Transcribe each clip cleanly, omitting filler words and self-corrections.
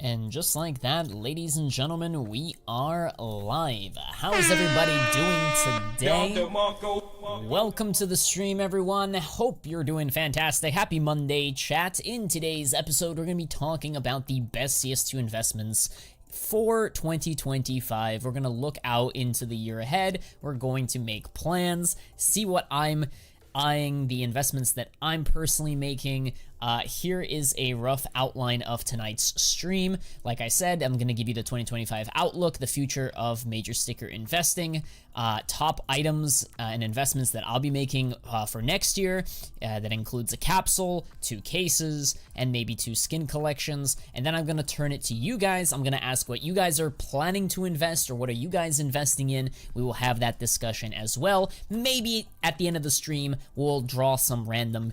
And just like that, ladies and gentlemen, we are live. How's everybody doing today? Welcome to the stream, everyone. Hope you're doing fantastic. Happy Monday, chat. In today's episode, we're going to be talking about the best CS2 investments for 2025. We're going to look out into the year ahead. We're going to make plans, see what I'm eyeing, the investments that I'm personally making. Here is a rough outline of tonight's stream. Like I said, I'm going to give you the 2025 outlook, the future of major sticker investing, top items and investments that I'll be making for next year. That includes a capsule, 2 cases, and maybe 2 skin collections. And then I'm going to turn it to you guys. I'm going to ask what you guys are planning to invest, or what are you guys investing in. We will have that discussion as well. Maybe at the end of the stream, we'll draw some random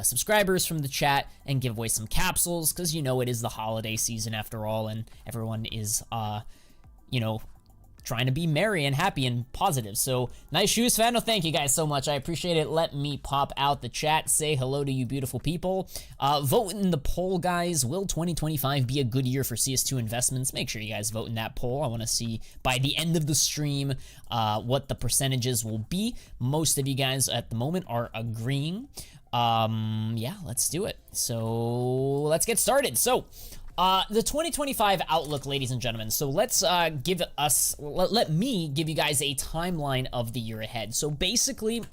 subscribers from the chat and give away some capsules, because you know it is the holiday season after all, and everyone is trying to be merry and happy and positive. So nice shoes, fano. Thank you guys so much. I appreciate it. Let me pop out the chat, say hello to you beautiful people. Vote in the poll, guys. Will 2025 be a good year for CS2 investments? Make sure you guys vote in that poll. I want to see by the end of the stream what the percentages will be. Most of you guys at the moment are agreeing. Yeah, let's do it. So let's get started. So the 2025 outlook, ladies and gentlemen. So let's let me give you guys a timeline of the year ahead. So basically,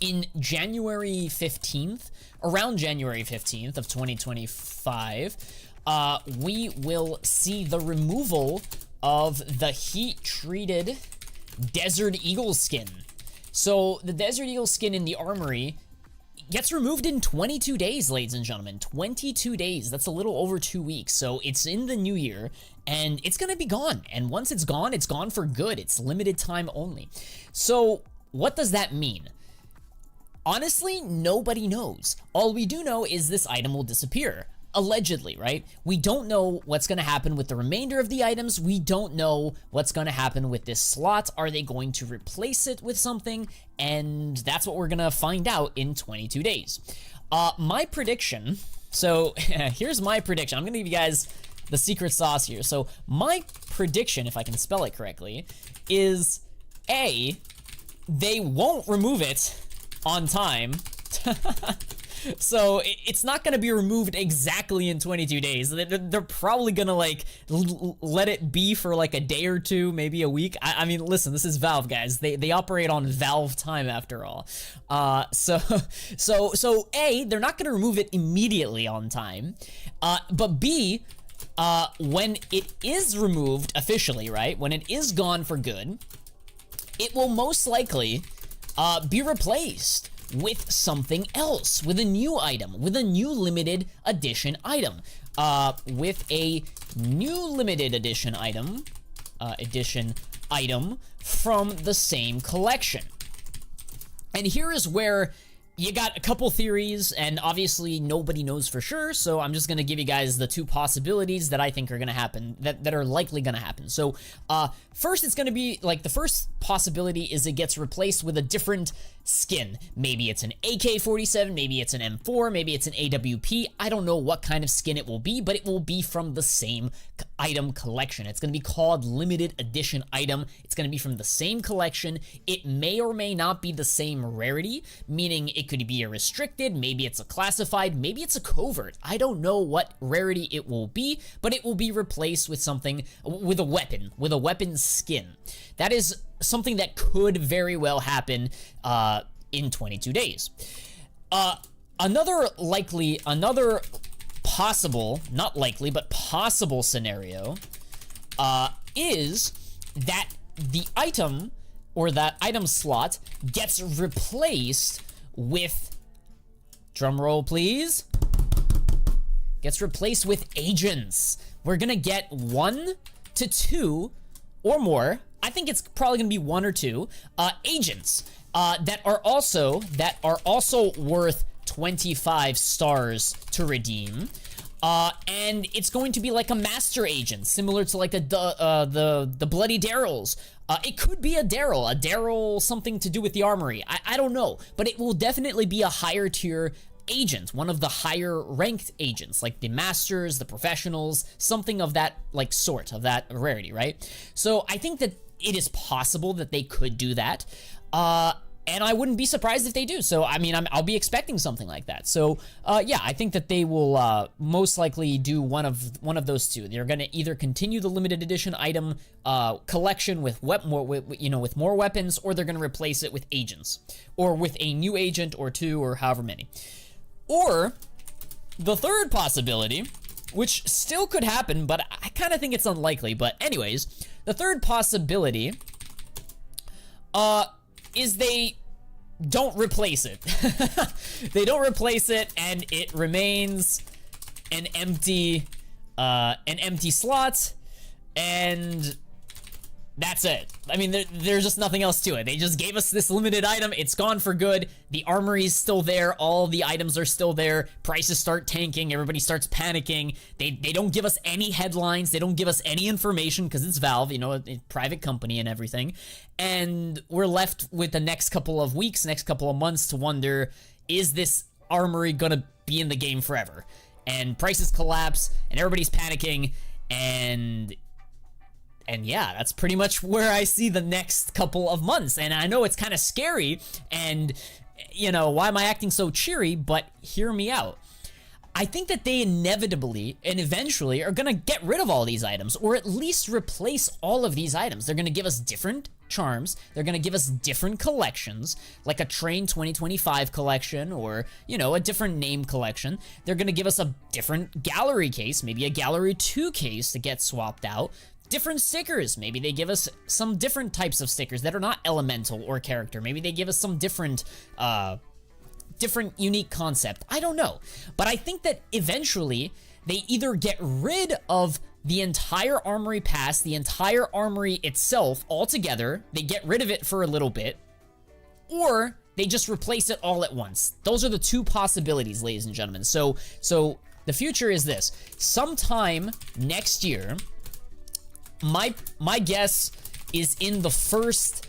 in January 15th, around January 15th of 2025, we will see the removal of the heat-treated Desert Eagle skin. So the Desert Eagle skin in the armory gets removed in 22 days, ladies and gentlemen. 22 days. That's a little over 2 weeks. So it's in the new year, and it's going to be gone. And once it's gone for good. It's limited time only. So what does that mean? Honestly, nobody knows. All we do know is this item will disappear. Allegedly, right? We don't know what's going to happen with the remainder of the items. We don't know what's going to happen with this slot. Are they going to replace it with something? And that's what we're going to find out in 22 days. My prediction, so here's my prediction. I'm going to give you guys the secret sauce here. So my prediction, if I can spell it correctly, is A, they won't remove it on time. So it's not going to be removed exactly in 22 days. They're probably going to let it be for like a day or two, maybe a week. I mean, listen, this is Valve, guys. They operate on Valve time after all. So A, they're not going to remove it immediately on time. But B, when it is removed officially, right? When it is gone for good, it will most likely be replaced with something else, with a new item, with a new limited edition item, with a new limited edition item, from the same collection. And here is where you got a couple theories, and obviously nobody knows for sure, so I'm just gonna give you guys the 2 possibilities that I think are gonna happen, that are likely gonna happen. So, first it's gonna be, like, the first possibility is it gets replaced with a different skin. Maybe it's an AK-47, maybe it's an M4, maybe it's an AWP. I don't know what kind of skin it will be, but it will be from the same item collection. It's gonna be called limited edition item. It's gonna be from the same collection. It may or may not be the same rarity, meaning it could be a restricted, maybe it's a classified, maybe it's a covert. I don't know what rarity it will be, but it will be replaced with something, with a weapon skin. That is something that could very well happen in 22 days. Another possible, not likely, but possible scenario is that the item, or that item slot, gets replaced with, drum roll please, gets replaced with agents. We're gonna get 1 to 2 or more, I think it's probably gonna be 1 or 2 agents that are also worth 25 stars to redeem. And it's going to be like a master agent, similar to like the Bloody Daryls. It could be a Daryl something to do with the armory. I don't know, but it will definitely be a higher tier agent, one of the higher ranked agents, like the masters, the professionals, something of that like sort, of that rarity, right? So I think that it is possible that they could do that. And I wouldn't be surprised if they do. So, I mean, I'll be expecting something like that. So, yeah, I think that they will most likely do one of those two. They're going to either continue the limited edition item collection with more weapons, or they're going to replace it with agents, or with a new agent or two, or however many. Or the third possibility, which still could happen, but I kind of think it's unlikely. But anyways, the third possibility is they don't replace it. They don't replace it, and it remains an empty slot, and that's it. I mean, there's just nothing else to it. They just gave us this limited item. It's gone for good. The armory's still there. All the items are still there. Prices start tanking. Everybody starts panicking. They don't give us any headlines. They don't give us any information because it's Valve, you know, a private company and everything. And we're left with the next couple of weeks, next couple of months to wonder, is this armory gonna be in the game forever? And prices collapse, and everybody's panicking, and yeah, that's pretty much where I see the next couple of months. And I know it's kind of scary, and, you know, why am I acting so cheery? But hear me out. I think that they inevitably and eventually are going to get rid of all these items, or at least replace all of these items. They're going to give us different charms. They're going to give us different collections, like a Train 2025 collection, or, you know, a different name collection. They're going to give us a different gallery case, maybe a gallery 2 case to get swapped out. Different stickers. Maybe they give us some different types of stickers that are not elemental or character. Maybe they give us some different unique concept. I don't know. But I think that eventually they either get rid of the entire armory pass, the entire armory itself altogether, they get rid of it for a little bit, or they just replace it all at once. Those are the two possibilities, ladies and gentlemen. So the future is this. Sometime next year, my guess is in the first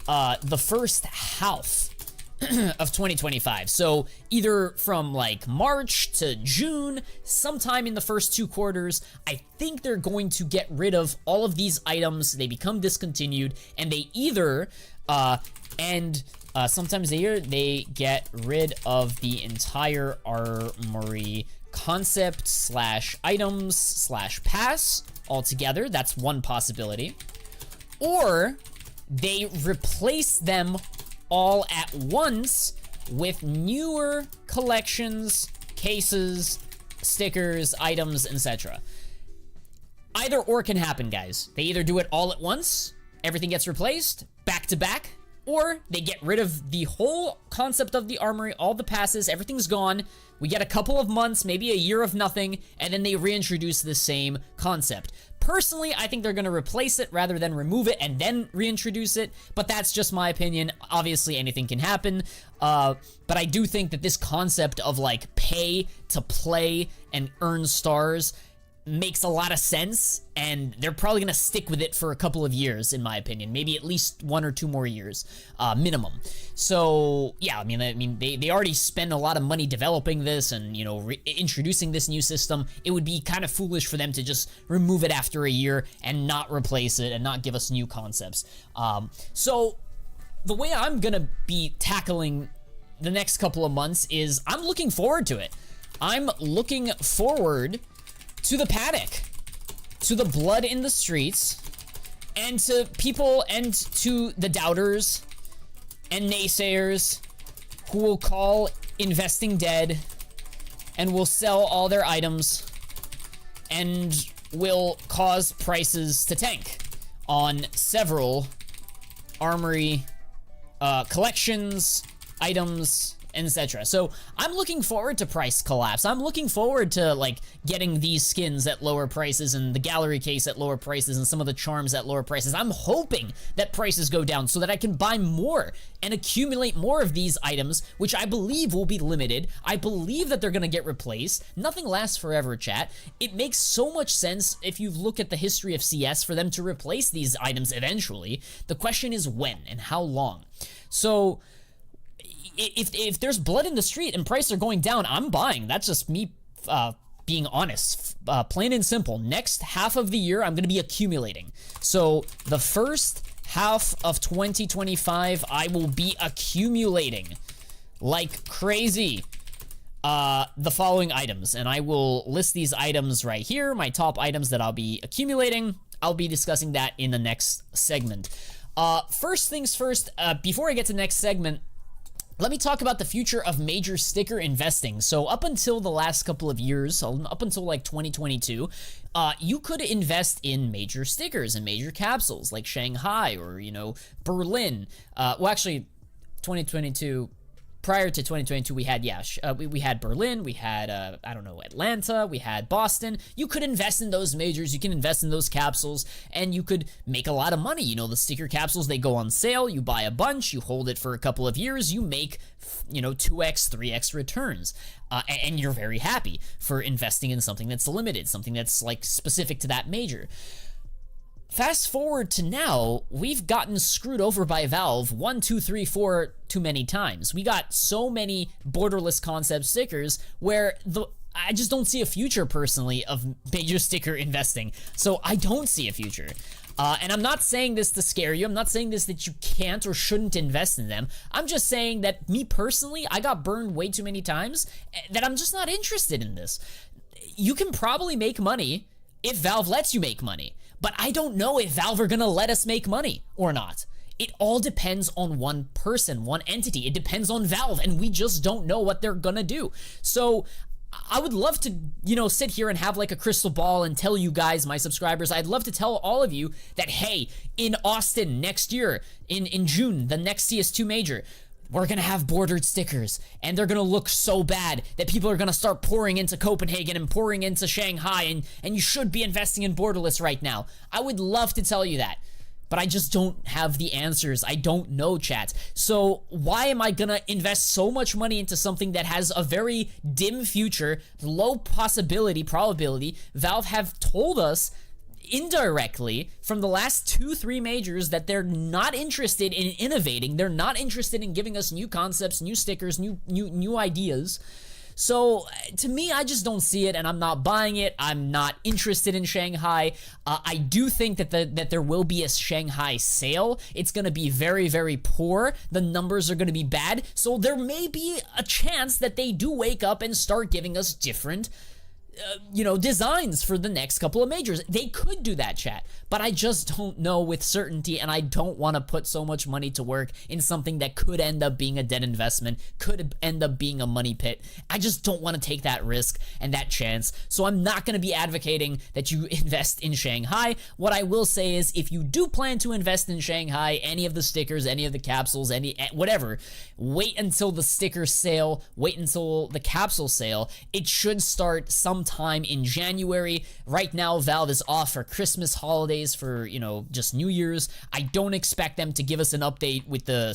half of 2025. So either from like March to June, sometime in the first 2 quarters, I think they're going to get rid of all of these items. They become discontinued, and they either sometimes they get rid of the entire armory concept / items / pass altogether. That's one possibility. Or they replace them all at once with newer collections, cases, stickers, items, etc. Either or can happen, guys. They either do it all at once, everything gets replaced, back to back, or they get rid of the whole concept of the armory, all the passes, everything's gone. We get a couple of months, maybe a year of nothing, and then they reintroduce the same concept. Personally, I think they're going to replace it rather than remove it and then reintroduce it, but that's just my opinion. Obviously, anything can happen, but I do think that this concept of, like, pay to play and earn stars makes a lot of sense, and they're probably going to stick with it for a couple of years, in my opinion. Maybe at least 1 or 2 more years, minimum. So, yeah, I mean, they already spend a lot of money developing this and, you know, introducing this new system. It would be kind of foolish for them to just remove it after a year and not replace it and not give us new concepts. So, the way I'm going to be tackling the next couple of months is I'm looking forward to it. I'm looking forward to the panic, to the blood in the streets, and to people and to the doubters and naysayers who will call investing dead and will sell all their items and will cause prices to tank on several armory collections, items, etc. So I'm looking forward to price collapse. I'm looking forward to, like, getting these skins at lower prices and the gallery case at lower prices and some of the charms at lower prices. I'm hoping that prices go down so that I can buy more and accumulate more of these items, which I believe will be limited. I believe that they're gonna get replaced. Nothing lasts forever, chat. It makes so much sense if you look at the history of CS for them to replace these items eventually. The question is when and how long. So if there's blood in the street and prices are going down, I'm buying. That's just me being honest, plain and simple. Next half of the year, I'm going to be accumulating. So the first half of 2025, I will be accumulating like crazy the following items, and I will list these items right here, my top items that I'll be accumulating. I'll be discussing that in the next segment. First things first, before I get to the next segment, let me talk about the future of major sticker investing. So up until the last couple of years, up until like 2022, you could invest in major stickers and major capsules like Shanghai or, you know, Berlin. Well, actually, 2022... Prior to 2022, we had, we had Berlin, we had, I don't know, Atlanta, we had Boston. You could invest in those majors, you can invest in those capsules, and you could make a lot of money. You know, the sticker capsules, they go on sale, you buy a bunch, you hold it for a couple of years, you make, you know, 2x, 3x returns. And you're very happy for investing in something that's limited, something that's, like, specific to that major. Fast forward to now, we've gotten screwed over by Valve 1, 2, 3, 4 too many times. We got so many borderless concept stickers where I just don't see a future personally of major sticker investing. So I don't see a future. And I'm not saying this to scare you. I'm not saying this that you can't or shouldn't invest in them. I'm just saying that me personally, I got burned way too many times that I'm just not interested in this. You can probably make money if Valve lets you make money. But I don't know if Valve are gonna let us make money or not. It all depends on one person, one entity. It depends on Valve, and we just don't know what they're gonna do. So I would love to, you know, sit here and have like a crystal ball and tell you guys, my subscribers, I'd love to tell all of you that, hey, in Austin next year, in June, the next CS2 major, we're gonna have bordered stickers, and they're gonna look so bad that people are gonna start pouring into Copenhagen and pouring into Shanghai, and you should be investing in borderless right now. I would love to tell you that, but I just don't have the answers. I don't know, chat. So why am I gonna invest so much money into something that has a very dim future, low probability? Valve have told us indirectly from the last 2-3 majors that they're not interested in innovating. They're not interested in giving us new concepts, new stickers, new ideas. So to me, I just don't see it, and I'm not buying it. I'm not interested in Shanghai. I do think that there will be a Shanghai sale. It's going to be very, very poor. The numbers are going to be bad. So there may be a chance that they do wake up and start giving us different you know, designs for the next couple of majors. They could do that, chat, but I just don't know with certainty, and I don't want to put so much money to work in something that could end up being a dead investment, could end up being a money pit. I just don't want to take that risk and that chance, so I'm not going to be advocating that you invest in Shanghai. What I will say is, if you do plan to invest in Shanghai, any of the stickers, any of the capsules, whatever, wait until the sticker sale, wait until the capsule sale. It should start sometime in January. Right now, Valve is off for Christmas holidays, for, you know, just New Year's. I don't expect them to give us an update with the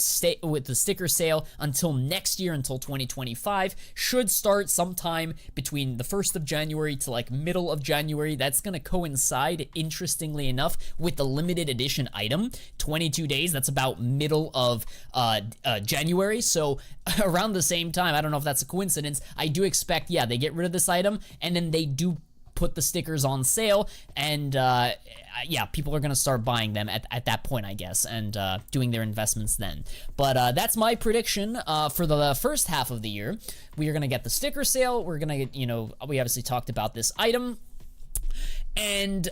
sticker sale until next year, until 2025. Should start sometime between the 1st of January to like middle of January. That's going to coincide, interestingly enough, with the limited edition item. 22 days, that's about middle of January. So around the same time, I don't know if that's a coincidence, I do expect, yeah, they get rid of this item, and then they do put the stickers on sale, and yeah, people are gonna start buying them at that point, I guess, and doing their investments then. But that's my prediction for the first half of the year. We are gonna get the sticker sale. We're gonna get, you know, we obviously talked about this item. And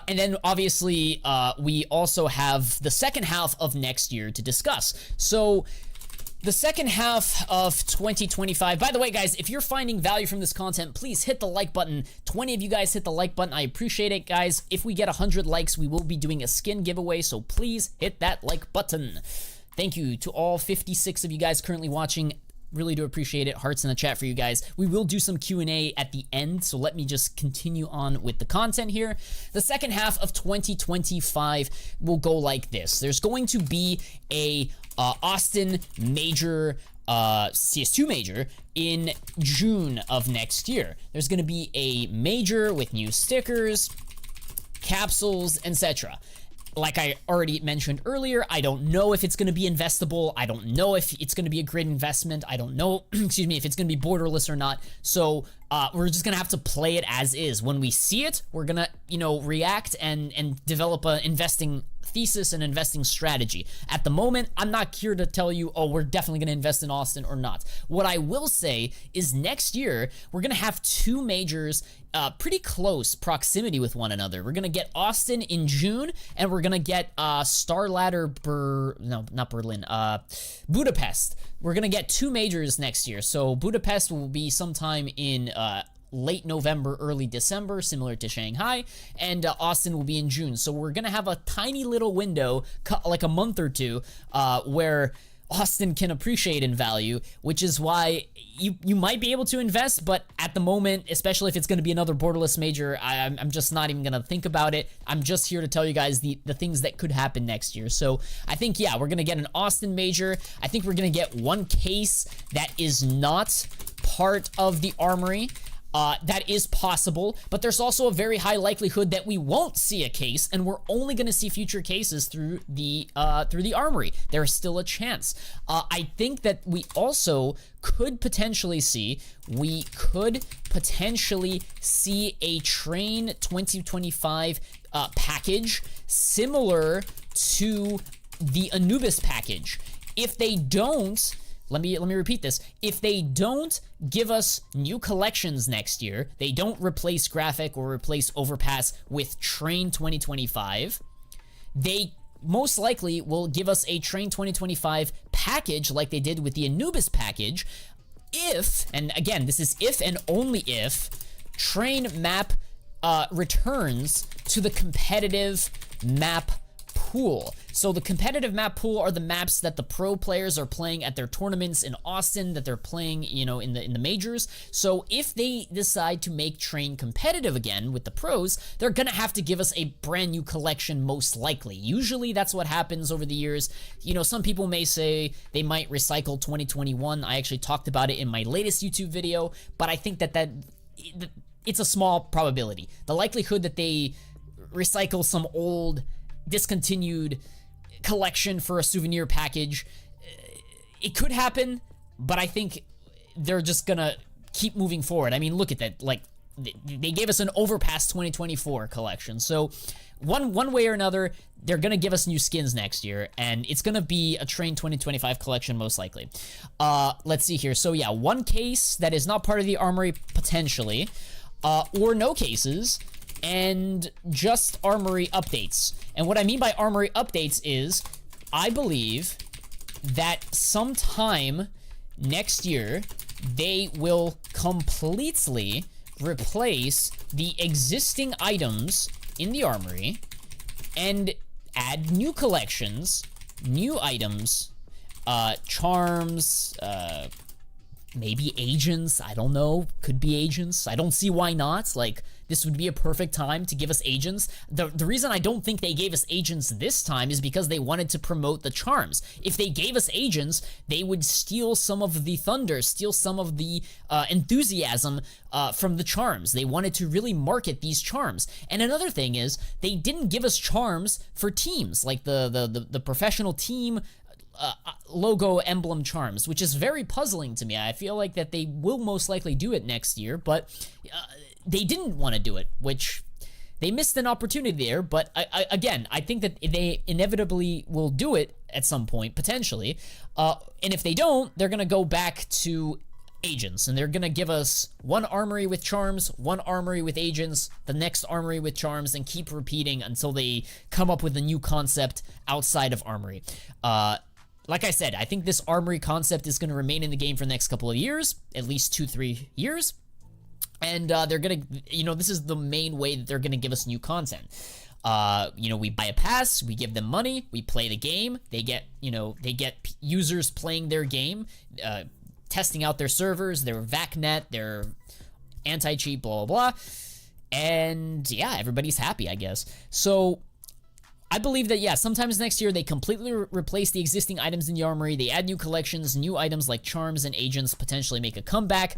then obviously we also have the second half of next year to discuss. So the second half of 2025, by the way, guys, if you're finding value from this content, please hit the like button. 20 of you guys hit the like button. I appreciate it, guys. If we get 100 likes, we will be doing a skin giveaway, so please hit that like button. Thank you to all 56 of you guys currently watching. Really do appreciate it. Hearts in the chat for you guys. We will do some Q&A at the end, so let me just continue on with the content here. The second half of 2025 will go like this. There's going to be a Austin major, CS2 major in June of next year. There's going to be a major with new stickers, capsules, etc. like I already mentioned earlier, I don't know if it's going to be investable. I don't know if it's going to be a great investment. I don't know, excuse me, if it's going to be borderless or not. So we're just going to have to play it as is. When we see it, we're going to, you know, react and develop an investing thesis and investing strategy. At the moment, I'm not here to tell you, oh, we're definitely going to invest in Austin or not. What I will say is next year, we're going to have two majors pretty close proximity with one another. We're going to get Austin in June, and we're going to get Budapest. We're going to get two majors next year. So Budapest will be sometime in late November, early December, similar to Shanghai, and Austin will be in June. So we're gonna have a tiny little window, like a month or two, where Austin can appreciate in value, which is why you might be able to invest, but at the moment, especially if it's going to be another borderless major, I'm just not even going to think about it. I'm just here to tell you guys the things that could happen next year. So I think, yeah, we're going to get an Austin major. I think we're going to get one case that is not part of the armory. That is possible, but there's also a very high likelihood that we won't see a case, and we're only going to see future cases through the armory. There is still a chance. I think that we also could potentially see a Train 2025 package similar to the Anubis package. If they don't, let me repeat this. If they don't give us new collections next year, they don't replace Graphic or replace Overpass with Train 2025, they most likely will give us a Train 2025 package like they did with the Anubis package if, and again, this is if and only if, Train map returns to the competitive map pool. So the competitive map pool are the maps that the pro players are playing at their tournaments in Austin, that they're playing, you know, in the majors. So if they decide to make Train competitive again with the pros, they're gonna have to give us a brand new collection most likely. Usually that's what happens over the years. You know, some people may say they might recycle 2021. I actually talked about it in my latest YouTube video, but I think that it's a small probability. The likelihood that they recycle some old discontinued collection for a souvenir package, it could happen, but I think they're just gonna keep moving forward. I mean, look at that. Like, they gave us an Overpass 2024 collection, so one way or another, they're gonna give us new skins next year, and it's gonna be a Train 2025 collection most likely. Let's see here. So yeah, one case that is not part of the armory potentially, or no cases, and just armory updates. And what I mean by armory updates is, I believe that sometime next year, they will completely replace the existing items in the armory and add new collections, new items, charms, maybe agents, I don't know, could be agents. I don't see why not. Like, this would be a perfect time to give us agents. The reason I don't think they gave us agents this time is because they wanted to promote the charms. If they gave us agents, they would steal some of the thunder, steal some of the enthusiasm from the charms. They wanted to really market these charms. And another thing is, they didn't give us charms for teams, like the professional team logo emblem charms, which is very puzzling to me. I feel like that they will most likely do it next year, but they didn't want to do it, which they missed an opportunity there. But again, I think that they inevitably will do it at some point, potentially. And if they don't, they're going to go back to agents, and they're going to give us one armory with charms, one armory with agents, the next armory with charms, and keep repeating until they come up with a new concept outside of armory. Like I said, I think this armory concept is going to remain in the game for the next couple of years, at least 2-3 years. And they're going to, you know, this is the main way that they're going to give us new content. You know, we buy a pass, we give them money, we play the game. They get, you know, they get users playing their game, testing out their servers, their VACnet, their anti-cheat, blah, blah, blah. And yeah, everybody's happy, I guess. So I believe that, yeah, sometimes next year they completely replace the existing items in the armory. They add new collections, new items like charms and agents potentially make a comeback.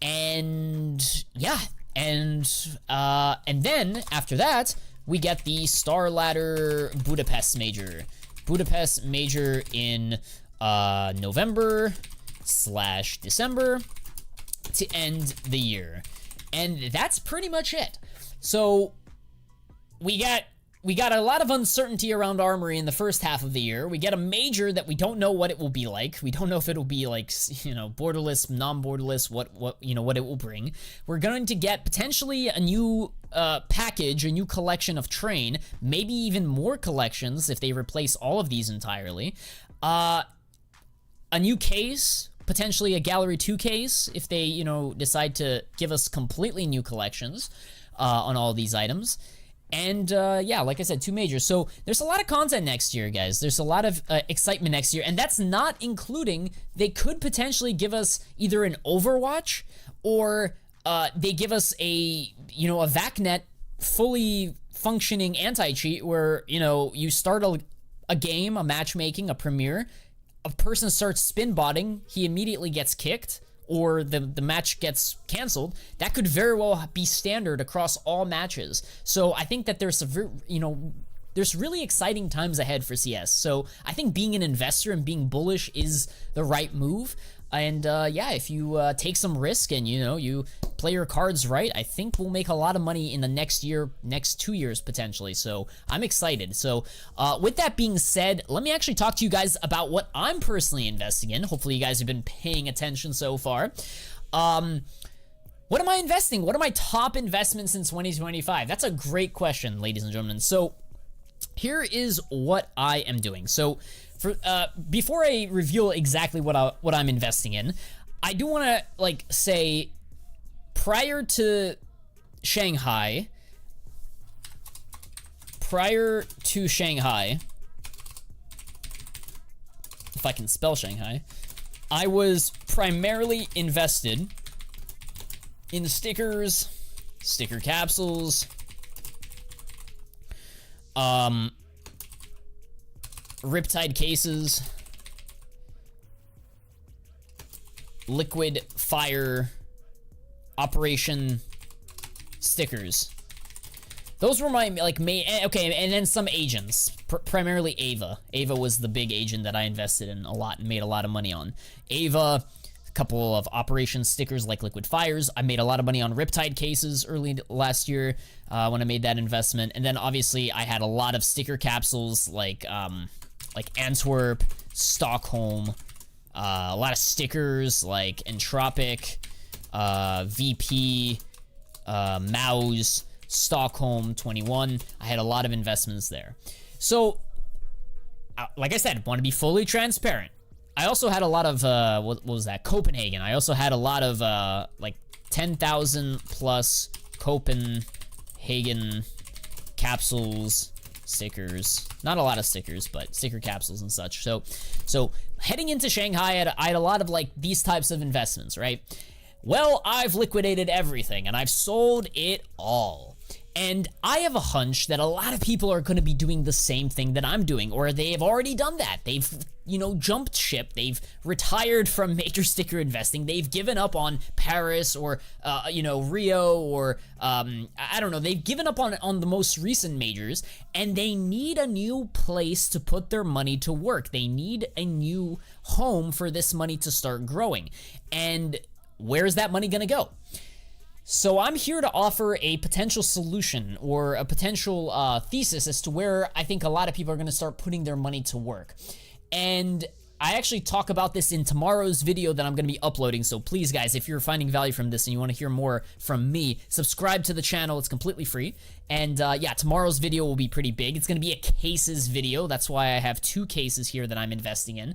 And yeah, and then after that, we get the Star Ladder Budapest Major. Budapest Major in November/December to end the year. And that's pretty much it. So we got a lot of uncertainty around Armory in the first half of the year. We get a major that we don't know what it will be like. We don't know if it'll be like, you know, borderless, non-borderless, what it will bring. We're going to get potentially a new package, a new collection of train, maybe even more collections if they replace all of these entirely. A new case, potentially a Gallery 2 case, if they, you know, decide to give us completely new collections on all these items. And yeah, like I said, 2 majors. So there's a lot of content next year, guys. There's a lot of excitement next year, and that's not including they could potentially give us either an Overwatch or they give us a VACnet fully functioning anti-cheat where, you know, you start a game, a matchmaking, a premiere, a person starts spin botting, he immediately gets kicked, or the match gets canceled. That could very well be standard across all matches. So I think that there's there's really exciting times ahead for CS. So I think being an investor and being bullish is the right move. And yeah, if you take some risk and, you know, you play your cards right, I think we'll make a lot of money in the next year, next 2 years potentially. So I'm excited. So with that being said, let me actually talk to you guys about what I'm personally investing in. Hopefully you guys have been paying attention so far. What am I investing? What are my top investments in 2025? That's a great question, ladies and gentlemen. So here is what I am doing. So before I reveal exactly what I'm investing in, I do want to say, prior to Shanghai, if I can spell Shanghai, I was primarily invested in stickers, sticker capsules, Riptide cases, liquid fire, operation stickers. Those were my main. Okay, and then some agents, primarily Ava. Ava was the big agent that I invested in a lot and made a lot of money on. Ava, a couple of operation stickers like liquid fires. I made a lot of money on Riptide cases early last year when I made that investment, and then obviously I had a lot of sticker capsules like Antwerp, Stockholm, a lot of stickers like Entropic, VP, Mouse, Stockholm 21. I had a lot of investments there. So, like I said, want to be fully transparent. I also had a lot of, what was that? Copenhagen. I also had a lot of, 10,000 plus Copenhagen capsules, stickers. Not a lot of stickers, but sticker capsules and such. So heading into Shanghai, I had a lot of these types of investments, right? Well, I've liquidated everything and I've sold it all. And I have a hunch that a lot of people are going to be doing the same thing that I'm doing, or they have already done that. They've, jumped ship. They've retired from major sticker investing. They've given up on Paris or, Rio or, I don't know. They've given up on the most recent majors, and they need a new place to put their money to work. They need a new home for this money to start growing. And where's that money going to go? So I'm here to offer a potential solution or a potential thesis as to where I think a lot of people are going to start putting their money to work. And I actually talk about this in tomorrow's video that I'm going to be uploading. So please, guys, if you're finding value from this and you want to hear more from me, subscribe to the channel. It's completely free. And yeah, tomorrow's video will be pretty big. It's going to be a cases video. That's why I have 2 cases here that I'm investing in.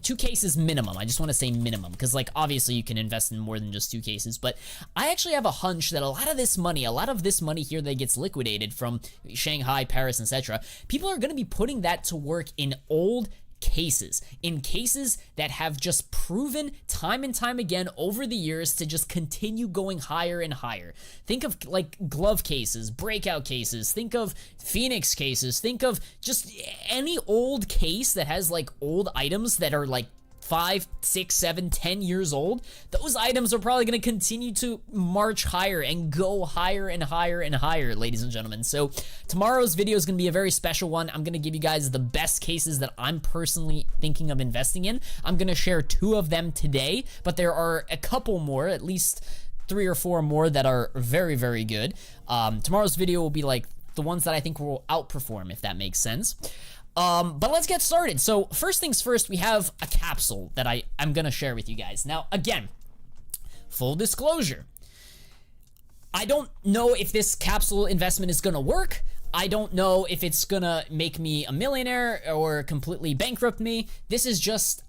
2 cases minimum. I just want to say minimum because obviously you can invest in more than just 2 cases, but I actually have a hunch that a lot of this money here that gets liquidated from Shanghai, Paris, etc., people are going to be putting that to work in old cases, in cases that have just proven time and time again over the years to just continue going higher and higher. Think of glove cases, breakout cases, think of Phoenix cases, think of just any old case that has old items that are 5, 6, 7, 10 years old, those items are probably going to continue to march higher and go higher and higher and higher, ladies and gentlemen. So tomorrow's video is going to be a very special one. I'm going to give you guys the best cases that I'm personally thinking of investing in. I'm going to share 2 of them today, but there are a couple more, at least 3 or 4 more that are very, very good. Tomorrow's video will be like the ones that I think will outperform, if that makes sense. But let's get started. So first things first, we have a capsule that I'm gonna share with you guys. Now, again, full disclosure, I don't know if this capsule investment is gonna work. I don't know if it's gonna make me a millionaire or completely bankrupt me. This is just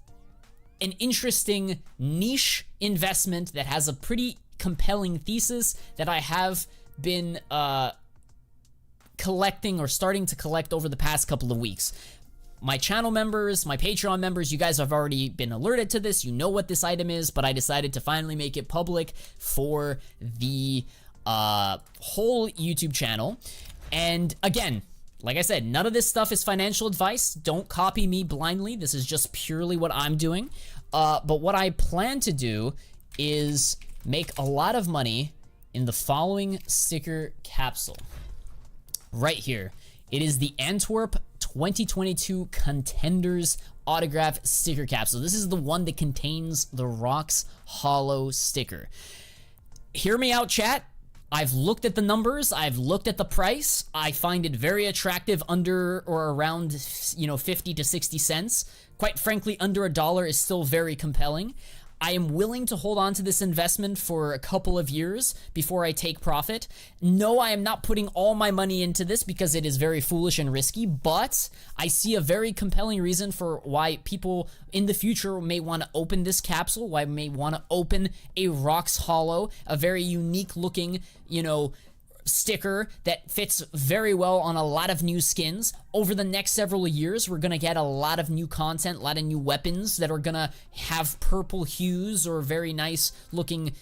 an interesting niche investment that has a pretty compelling thesis that I have been collecting or starting to collect over the past couple of weeks. My channel members, my Patreon members, you guys have already been alerted to this. You know what this item is, but I decided to finally make it public for the whole YouTube channel. And again, like I said, none of this stuff is financial advice. Don't copy me blindly. This is just purely what I'm doing. But what I plan to do is make a lot of money in the following sticker capsule. Right here. It is the Antwerp 2022 Contenders autograph sticker capsule. This is the one that contains the Rocks Hollow sticker. Hear me out, chat. I've looked at the numbers. I've looked at the price. I find it very attractive, under or around, 50 to 60 cents. Quite frankly, under $1 is still very compelling. I am willing to hold on to this investment for a couple of years before I take profit. No, I am not putting all my money into this because it is very foolish and risky, but I see a very compelling reason for why people in the future may want to open this capsule, why may want to open a Rocks Hollow, a very unique looking, sticker that fits very well on a lot of new skins. Over the next several years, we're gonna get a lot of new content, a lot of new weapons that are gonna have purple hues or very nice looking,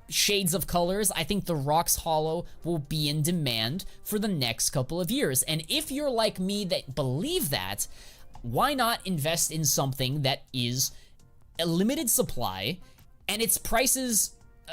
shades of colors. I think the Rocks Hollow will be in demand for the next couple of years. And if you're like me that believe that, why not invest in something that is a limited supply and its prices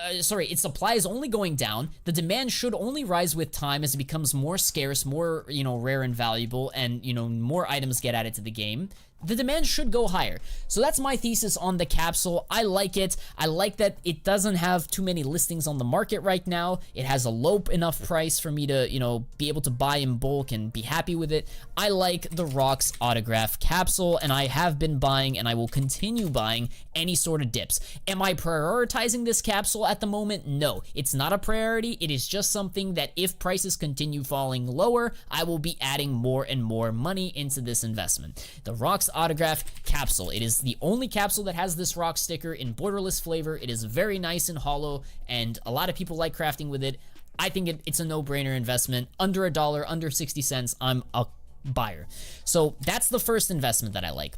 its supply is only going down. The demand should only rise with time as it becomes more scarce, more, rare and valuable, and, more items get added to the game. The demand should go higher. So that's my thesis on the capsule. I like it. I like that it doesn't have too many listings on the market right now. It has a low enough price for me to, be able to buy in bulk and be happy with it. I like the Rocks autograph capsule, and I have been buying, and I will continue buying any sort of dips. Am I prioritizing this capsule at the moment? No, it's not a priority. It is just something that if prices continue falling lower, I will be adding more and more money into this investment. The Rocks autograph capsule. It is the only capsule that has this rock sticker in borderless flavor. It is very nice and hollow, and a lot of people like crafting with it. I think it's a no-brainer investment. Under $1, under 60 cents, I'm a buyer. So that's the first investment that I like.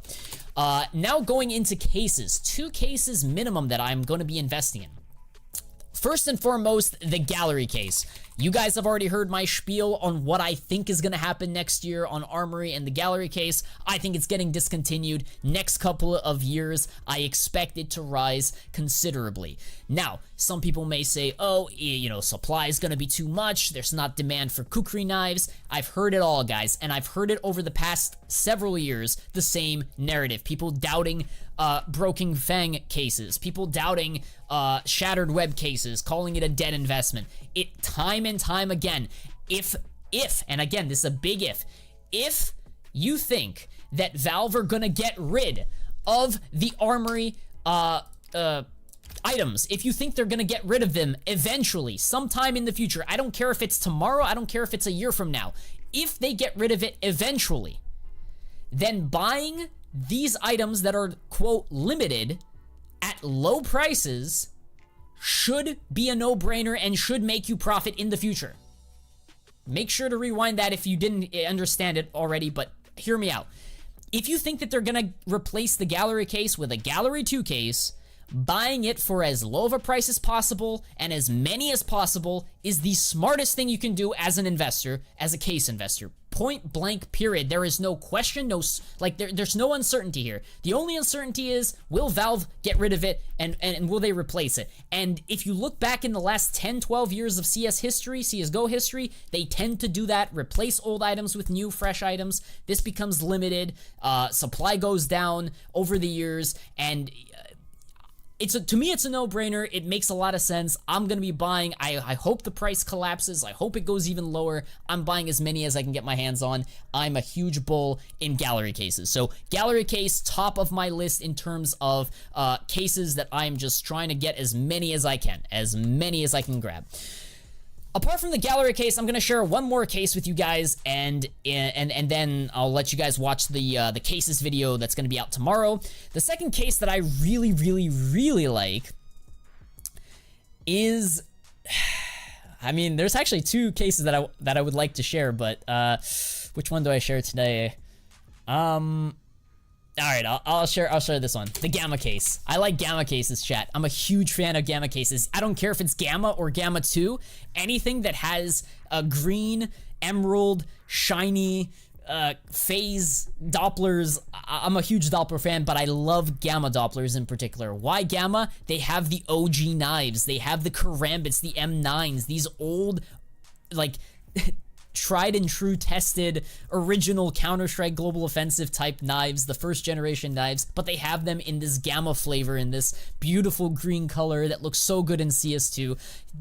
Now going into cases. 2 cases minimum that I'm going to be investing in. First and foremost, the gallery case. You guys have already heard my spiel on what I think is going to happen next year on Armory and the gallery case. I think it's getting discontinued. Next couple of years, I expect it to rise considerably. Now, some people may say, oh, supply is going to be too much. There's not demand for kukri knives. I've heard it all, guys, and I've heard it over the past several years, the same narrative. People doubting broken fang cases, people doubting shattered web cases, calling it a dead investment. It time and time again, if, and again, this is a big if you think that Valve are gonna get rid of the Armory items, if you think they're gonna get rid of them eventually, sometime in the future, I don't care if it's tomorrow, I don't care if it's a year from now, if they get rid of it eventually, then buying these items that are, quote, limited at low prices should be a no-brainer and should make you profit in the future. Make sure to rewind that if you didn't understand it already, but hear me out. If you think that they're gonna replace the gallery case with a gallery 2 case, buying it for as low of a price as possible and as many as possible is the smartest thing you can do as an investor, as a case investor. point blank period. There is no question, there's no uncertainty here. The only uncertainty is, will Valve get rid of it, and will they replace it? And if you look back in the last 10, 12 years of CS history, CSGO history, they tend to do that, replace old items with new, fresh items. This becomes limited, supply goes down over the years, and to me, it's a no-brainer. It makes a lot of sense. I'm gonna be buying. I hope the price collapses. I hope it goes even lower. I'm buying as many as I can get my hands on. I'm a huge bull in gallery cases. So gallery case, top of my list in terms of cases that I'm just trying to get as many as I can grab. Apart from the gallery case, I'm gonna share one more case with you guys, and then I'll let you guys watch the cases video that's gonna be out tomorrow. The second case that I really like is, I mean, there's actually two cases that I would like to share, but which one do I share today? All right, I'll share this one. The Gamma case. I like Gamma cases, chat. I'm a huge fan of Gamma cases. I don't care if it's Gamma or Gamma 2. Anything that has a green, emerald, shiny, phase Dopplers. I'm a huge Doppler fan, but I love Gamma Dopplers in particular. Why Gamma? They have the OG knives. They have the Karambits, the M9s. These old, like, tried and true tested original Counter-Strike Global Offensive type knives, the first generation knives, but they have them in this Gamma flavor, in this beautiful green color that looks so good in CS2.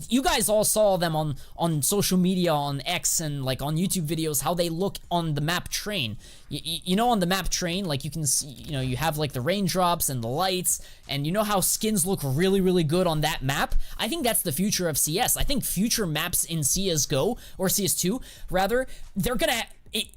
You guys all saw them on social media, on X, and like on YouTube videos, how they look on the map Train. You know, on the map Train, like you can see, you know, you have like the raindrops and the lights, and you know how skins look really good on that map? I think that's the future of CS. I think future maps in CSGO, or CS2 rather, they're gonna,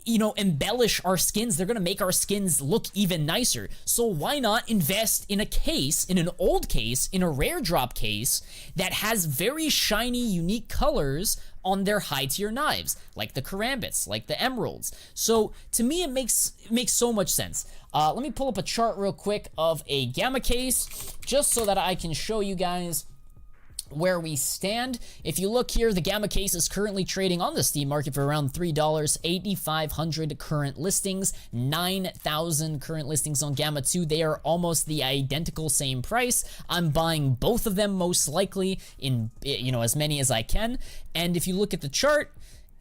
you know, embellish our skins. They're gonna make our skins look even nicer. So why not invest in a case, in an old case, in a rare drop case that has very shiny, unique colors on their high tier knives, like the Karambits, like the Emeralds. So to me, it makes so much sense. Let me pull up a chart real quick of a Gamma case, just so that I can show you guys where we stand. If you look here, the Gamma case is currently trading on the Steam market for around $3, 8,500 current listings, 9,000 current listings on Gamma 2. They are almost the identical same price. I'm buying both of them most likely in, you know, as many as I can. And if you look at the chart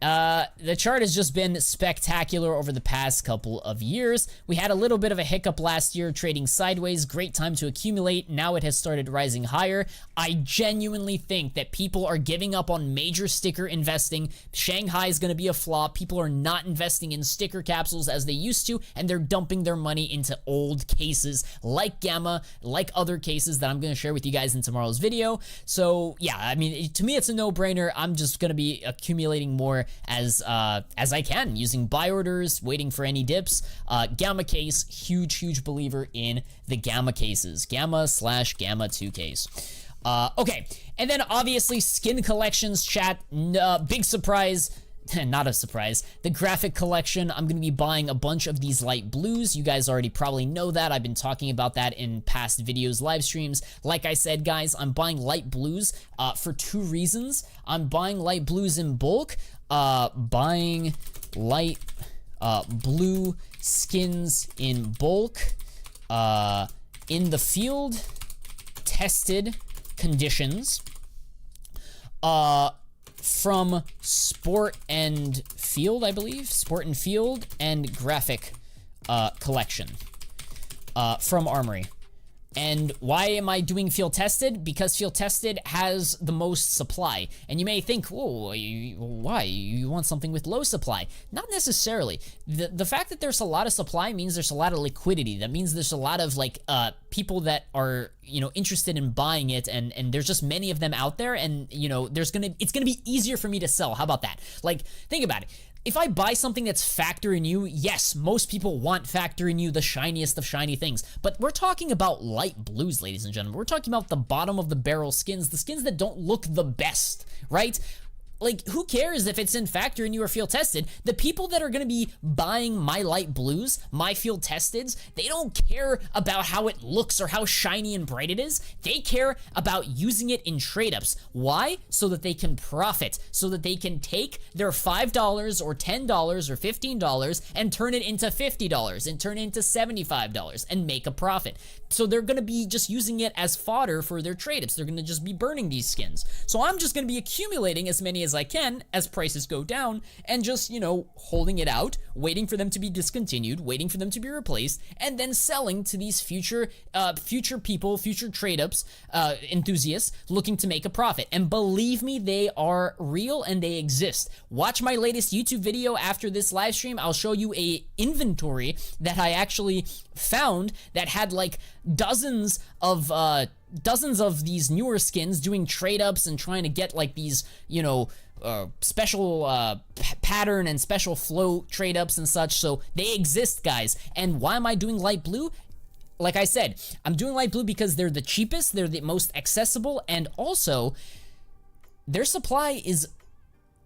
has just been spectacular over the past couple of years. We had a little bit of a hiccup last year, trading sideways. Great time to accumulate. Now it has started rising higher. I genuinely think that people are giving up on major sticker investing. Shanghai is going to be a flop. People are not investing in sticker capsules as they used to, and they're dumping their money into old cases like Gamma, like other cases that I'm going to share with you guys in tomorrow's video. So yeah, I mean, to me, it's a no-brainer. I'm just going to be accumulating more as I can, using buy orders, waiting for any dips. Gamma case, huge believer in the Gamma cases. Gamma/Gamma 2 case. Okay, and then obviously skin collections, chat. Big surprise. Not a surprise. The graphic collection, I'm going to be buying a bunch of these light blues. You guys already probably know that. I've been talking about that in past videos, live streams. Like I said, guys, I'm buying light blues for two reasons. I'm buying light blues in bulk. Buying light blue skins in bulk in the field tested conditions from Sport and Field, I believe. Sport and Field and graphic collection from Armory. And why am I doing field tested? Because field tested has the most supply. And you may think, whoa, why? You want something with low supply? Not necessarily. The fact that there's a lot of supply means there's a lot of liquidity. That means there's a lot of like people that are, you know, interested in buying it, and there's just many of them out there, and you know, it's gonna be easier for me to sell. How about that? Like, think about it. If I buy something that's factory new, yes, most people want factory new, the shiniest of shiny things. But we're talking about light blues, ladies and gentlemen. We're talking about the bottom of the barrel skins, the skins that don't look the best, right? Like, who cares if it's in factory and you are field tested? The people that are going to be buying my light blues, my field testeds, they don't care about how it looks or how shiny and bright it is. They care about using it in trade-ups. Why? So that they can profit, so that they can take their $5 or $10 or $15 and turn it into $50 and turn it into $75 and make a profit. So they're going to be just using it as fodder for their trade-ups. They're going to just be burning these skins. So I'm just going to be accumulating as many as I can as prices go down and just, you know, holding it out, waiting for them to be discontinued, waiting for them to be replaced, and then selling to these future people, future trade-ups, enthusiasts looking to make a profit. And believe me, they are real and they exist. Watch my latest YouTube video after this live stream. I'll show you a inventory that I actually found that had like dozens of these newer skins doing trade-ups and trying to get like these, you know, special pattern and special flow trade-ups and such. So they exist, guys. And why am I doing light blue? Like I said, I'm doing light blue because they're the cheapest, they're the most accessible, and also their supply is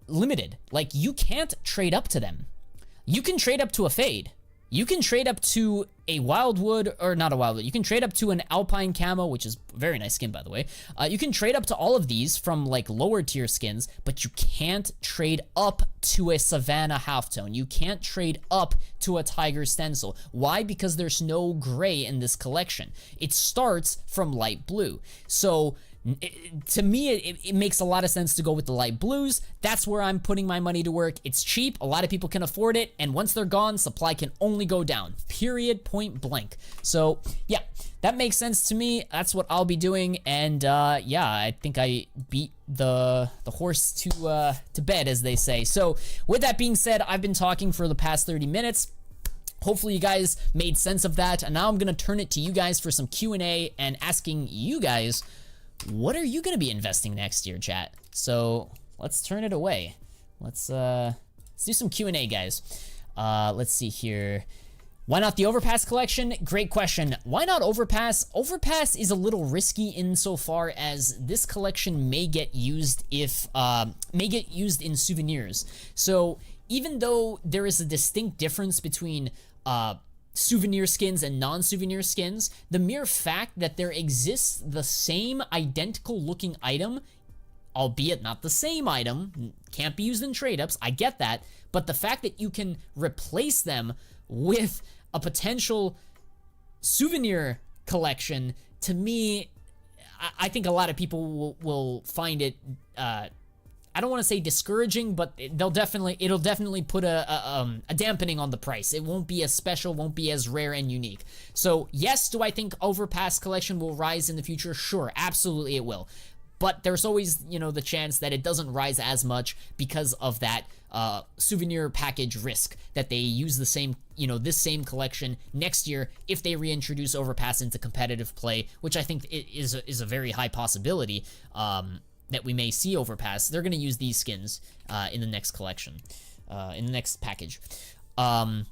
limited. Like, you can't trade up to them. You can trade up to a fade. You can trade up to a wildwood, or not a wildwood, you can trade up to an alpine camo, which is a very nice skin, by the way. You can trade up to all of these from like lower tier skins, but you can't trade up to a savannah halftone. You can't trade up to a tiger stencil. Why? Because there's no gray in this collection. It starts from light blue. So to me, it makes a lot of sense to go with the light blues. That's where I'm putting my money to work. It's cheap, a lot of people can afford it, and once they're gone, supply can only go down. Period, point blank. So yeah, that makes sense to me. That's what I'll be doing, and yeah, I think I beat the horse to bed, as they say. So with that being said, I've been talking for the past 30 minutes. Hopefully you guys made sense of that, and now I'm gonna turn it to you guys for some Q&A and asking you guys, what are you going to be investing next year, chat? So let's turn it away. Let's do some Q&A, guys. Let's see here. Why not the Overpass collection? Great question. Why not Overpass? Overpass is a little risky insofar as this collection may get used in souvenirs. So even though there is a distinct difference between souvenir skins and non-souvenir skins, the mere fact that there exists the same identical looking item, albeit not the same item, can't be used in trade-ups, I get that, but the fact that you can replace them with a potential souvenir collection, to me, I think a lot of people will find it, I don't want to say discouraging, but it'll definitely put a dampening on the price. It won't be as special, won't be as rare and unique. So yes, do I think Overpass collection will rise in the future? Sure, absolutely it will. But there's always, you know, the chance that it doesn't rise as much because of that souvenir package risk, that they use the same, you know, this same collection next year if they reintroduce Overpass into competitive play, which I think is a very high possibility. That we may see Overpass. They're going to use these skins in the next collection, in the next package. Ronnie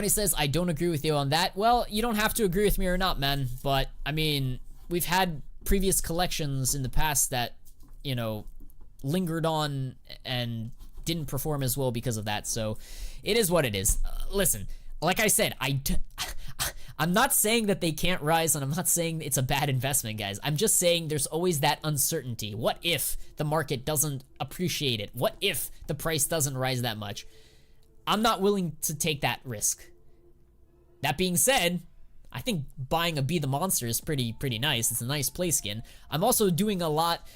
says, I don't agree with you on that. Well, you don't have to agree with me or not, man. But, I mean, we've had previous collections in the past that, you know, lingered on and didn't perform as well because of that. So, it is what it is. Listen, like I said, I'm not saying that they can't rise, and I'm not saying it's a bad investment, guys. I'm just saying there's always that uncertainty. What if the market doesn't appreciate it? What if the price doesn't rise that much? I'm not willing to take that risk. That being said, I think buying a Be the Monster is pretty nice. It's a nice play skin. I'm also doing a lot,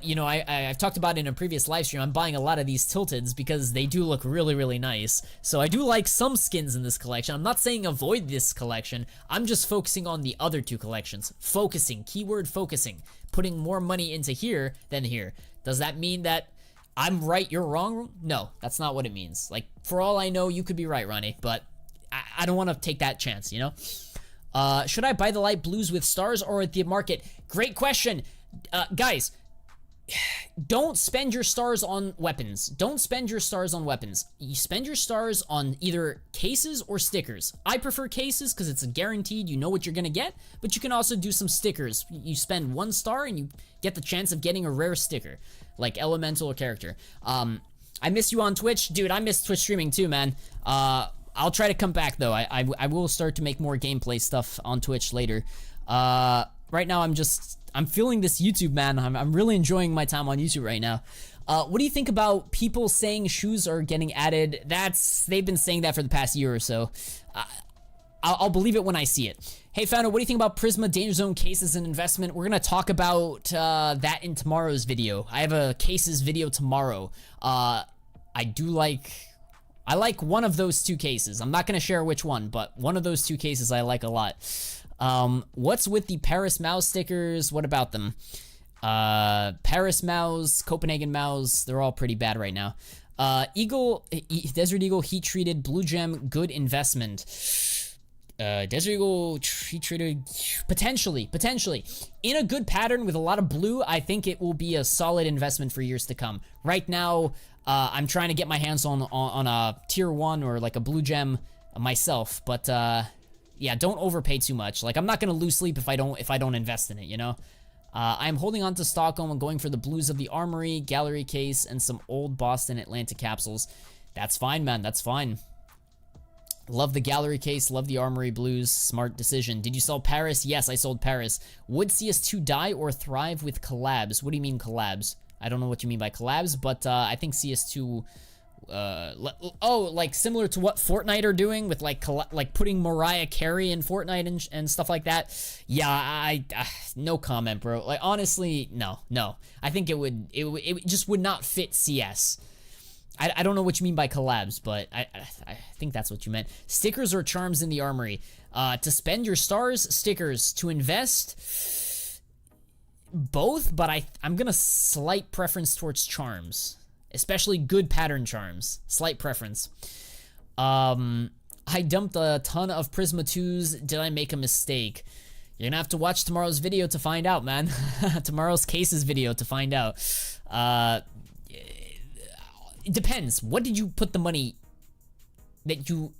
you know, I've talked about it in a previous live stream. I'm buying a lot of these Tilteds because they do look really nice. So I do like some skins in this collection. I'm not saying avoid this collection. I'm just focusing on the other two collections. Focusing, keyword focusing. Putting more money into here than here. Does that mean that I'm right, you're wrong? No, that's not what it means. Like, for all I know, you could be right, Ronnie, but I don't want to take that chance, you know? Should I buy the light blues with stars or at the market? Great question. Guys, don't spend your stars on weapons. Don't spend your stars on weapons. You spend your stars on either cases or stickers. I prefer cases because it's a guaranteed, you know what you're gonna get, but you can also do some stickers. You spend 1 star and you get the chance of getting a rare sticker, like elemental or character. I miss you on Twitch. Dude, I miss Twitch streaming too, man. I'll try to come back though. I will start to make more gameplay stuff on Twitch later. Right now I'm feeling this YouTube, man. I'm really enjoying my time on YouTube right now. What do you think about people saying shoes are getting added? They've been saying that for the past year or so. I'll believe it when I see it. Hey, Fano, what do you think about Prisma Danger Zone cases and investment? We're gonna talk about that in tomorrow's video. I have a cases video tomorrow. I like one of those 2 cases. I'm not gonna share which one, but one of those 2 cases I like a lot. What's with the Paris Mouse stickers? What about them? Paris Mouse, Copenhagen Mouse, they're all pretty bad right now. Desert Eagle, heat treated, blue gem, good investment. Desert Eagle, heat treated, potentially. In a good pattern with a lot of blue, I think it will be a solid investment for years to come. Right now, I'm trying to get my hands on a tier 1 or like a blue gem myself, but, yeah, don't overpay too much. Like, I'm not gonna lose sleep if I don't invest in it, you know? I'm holding on to Stockholm and going for the blues of the Armory, Gallery Case, and some old Boston Atlantic capsules. That's fine, man, that's fine. Love the Gallery Case, love the Armory blues, smart decision. Did you sell Paris? Yes, I sold Paris. Would CS2 die or thrive with collabs? What do you mean collabs? I don't know what you mean by collabs, but I think CS2... like similar to what Fortnite are doing with like putting Mariah Carey in Fortnite and stuff like that. Yeah, I no comment, bro. Like honestly, no. I think it just would not fit CS. I don't know what you mean by collabs, but I think that's what you meant. Stickers or charms in the Armory. To spend your stars, stickers. To invest, both, but I'm gonna slight preference towards charms. Especially good pattern charms. Slight preference. I dumped a ton of Prisma 2s. Did I make a mistake? You're gonna have to watch tomorrow's video to find out, man. Tomorrow's cases video to find out. It depends. What did you put the money that you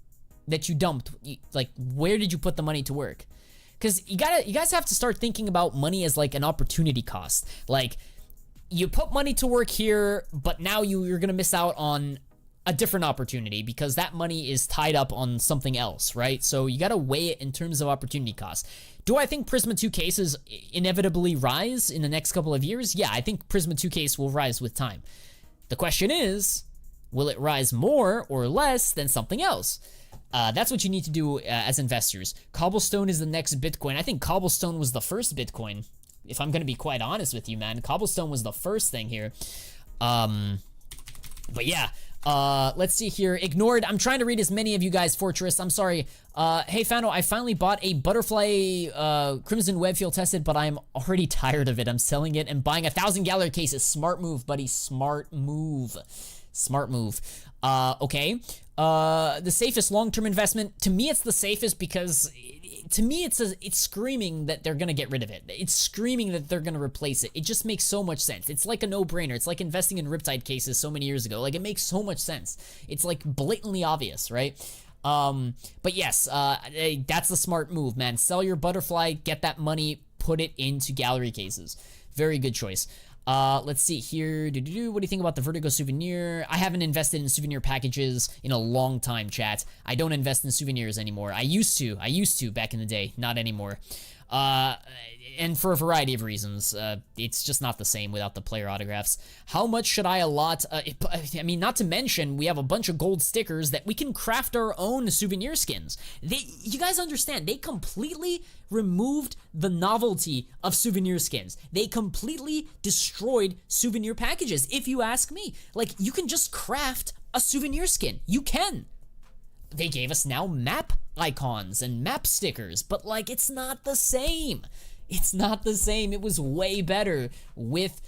dumped? Like, where did you put the money to work? Because you guys have to start thinking about money as like an opportunity cost. Like, you put money to work here, but now you're gonna miss out on a different opportunity because that money is tied up on something else, right? So you gotta weigh it in terms of opportunity cost. Do I think Prisma 2 cases inevitably rise in the next couple of years? Yeah, I think Prisma 2 case will rise with time. The question is, will it rise more or less than something else? That's what you need to do as investors. Cobblestone is the next Bitcoin. I think Cobblestone was the first Bitcoin. If I'm gonna be quite honest with you, man, Cobblestone was the first thing here. But yeah, let's see here. Ignored. I'm trying to read as many of you guys. Fortress. I'm sorry. Hey, Fano, I finally bought a butterfly Crimson Web field tested, but I'm already tired of it. I'm selling it and buying 1,000 gallery cases. Smart move, buddy. Smart move. Smart move. Okay. The safest long-term investment. To me, it's the safest because to me, it's screaming that they're gonna get rid of it. It's screaming that they're gonna replace it. It just makes so much sense. It's like a no-brainer. It's like investing in Riptide cases so many years ago. Like, it makes so much sense. It's like blatantly obvious, right? But yes, that's the smart move, man. Sell your butterfly, get that money, put it into gallery cases. Very good choice. Let's see here. What do you think about the Vertigo souvenir? I haven't invested in souvenir packages in a long time, chat. I don't invest in souvenirs anymore. I used to back in the day, not anymore. And for a variety of reasons. It's just not the same without the player autographs. How much should I allot? I mean, not to mention, we have a bunch of gold stickers that we can craft our own souvenir skins. You guys understand, they completely removed the novelty of souvenir skins. They completely destroyed souvenir packages, if you ask me. Like, you can just craft a souvenir skin. You can. They gave us now map icons and map stickers, but like, it's not the same. It's not the same. It was way better with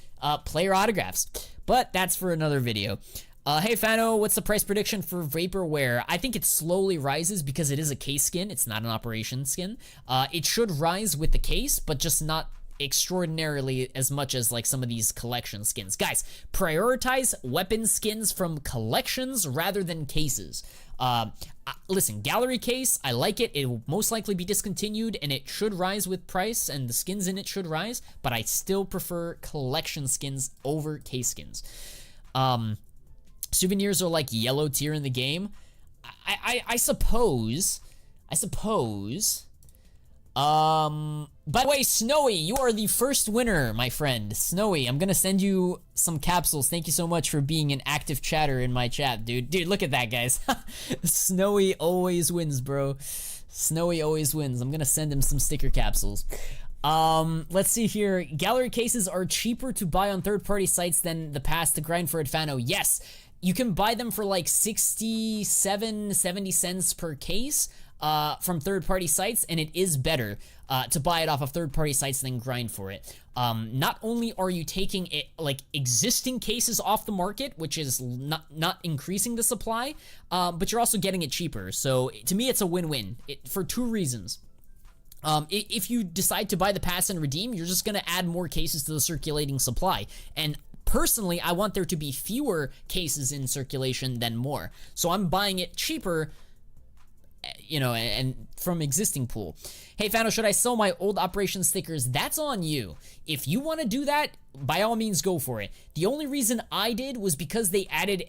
player autographs, but that's for another video. Hey Fano, what's the price prediction for Vaporware? I think it slowly rises because it is a case skin. It's not an operation skin. It should rise with the case, but just not extraordinarily as much as like some of these collection skins. Guys, prioritize weapon skins from collections rather than cases. Listen, gallery case, I like it. It will most likely be discontinued and it should rise with price and the skins in it should rise, but I still prefer collection skins over case skins. Souvenirs are like yellow tier in the game. I suppose. By the way, Snowy, you are the first winner, my friend. Snowy, I'm gonna send you some capsules. Thank you so much for being an active chatter in my chat, dude. Dude, look at that, guys. Snowy always wins, bro. Snowy always wins. I'm gonna send him some sticker capsules. Let's see here. Gallery cases are cheaper to buy on third-party sites than the past to grind for at Fano. Yes, you can buy them for like 67, 70 cents per case from third-party sites, and it is better to buy it off of third-party sites than grind for it. Not only are you taking it, like existing cases off the market, which is not increasing the supply, but you're also getting it cheaper. So to me, it's a win-win for two reasons. If you decide to buy the pass and redeem, you're just going to add more cases to the circulating supply. And personally, I want there to be fewer cases in circulation than more. So I'm buying it cheaper, you know, and from existing pool. Hey, Fano, should I sell my old operation stickers? That's on you. If you want to do that, by all means, go for it. The only reason I did was because they added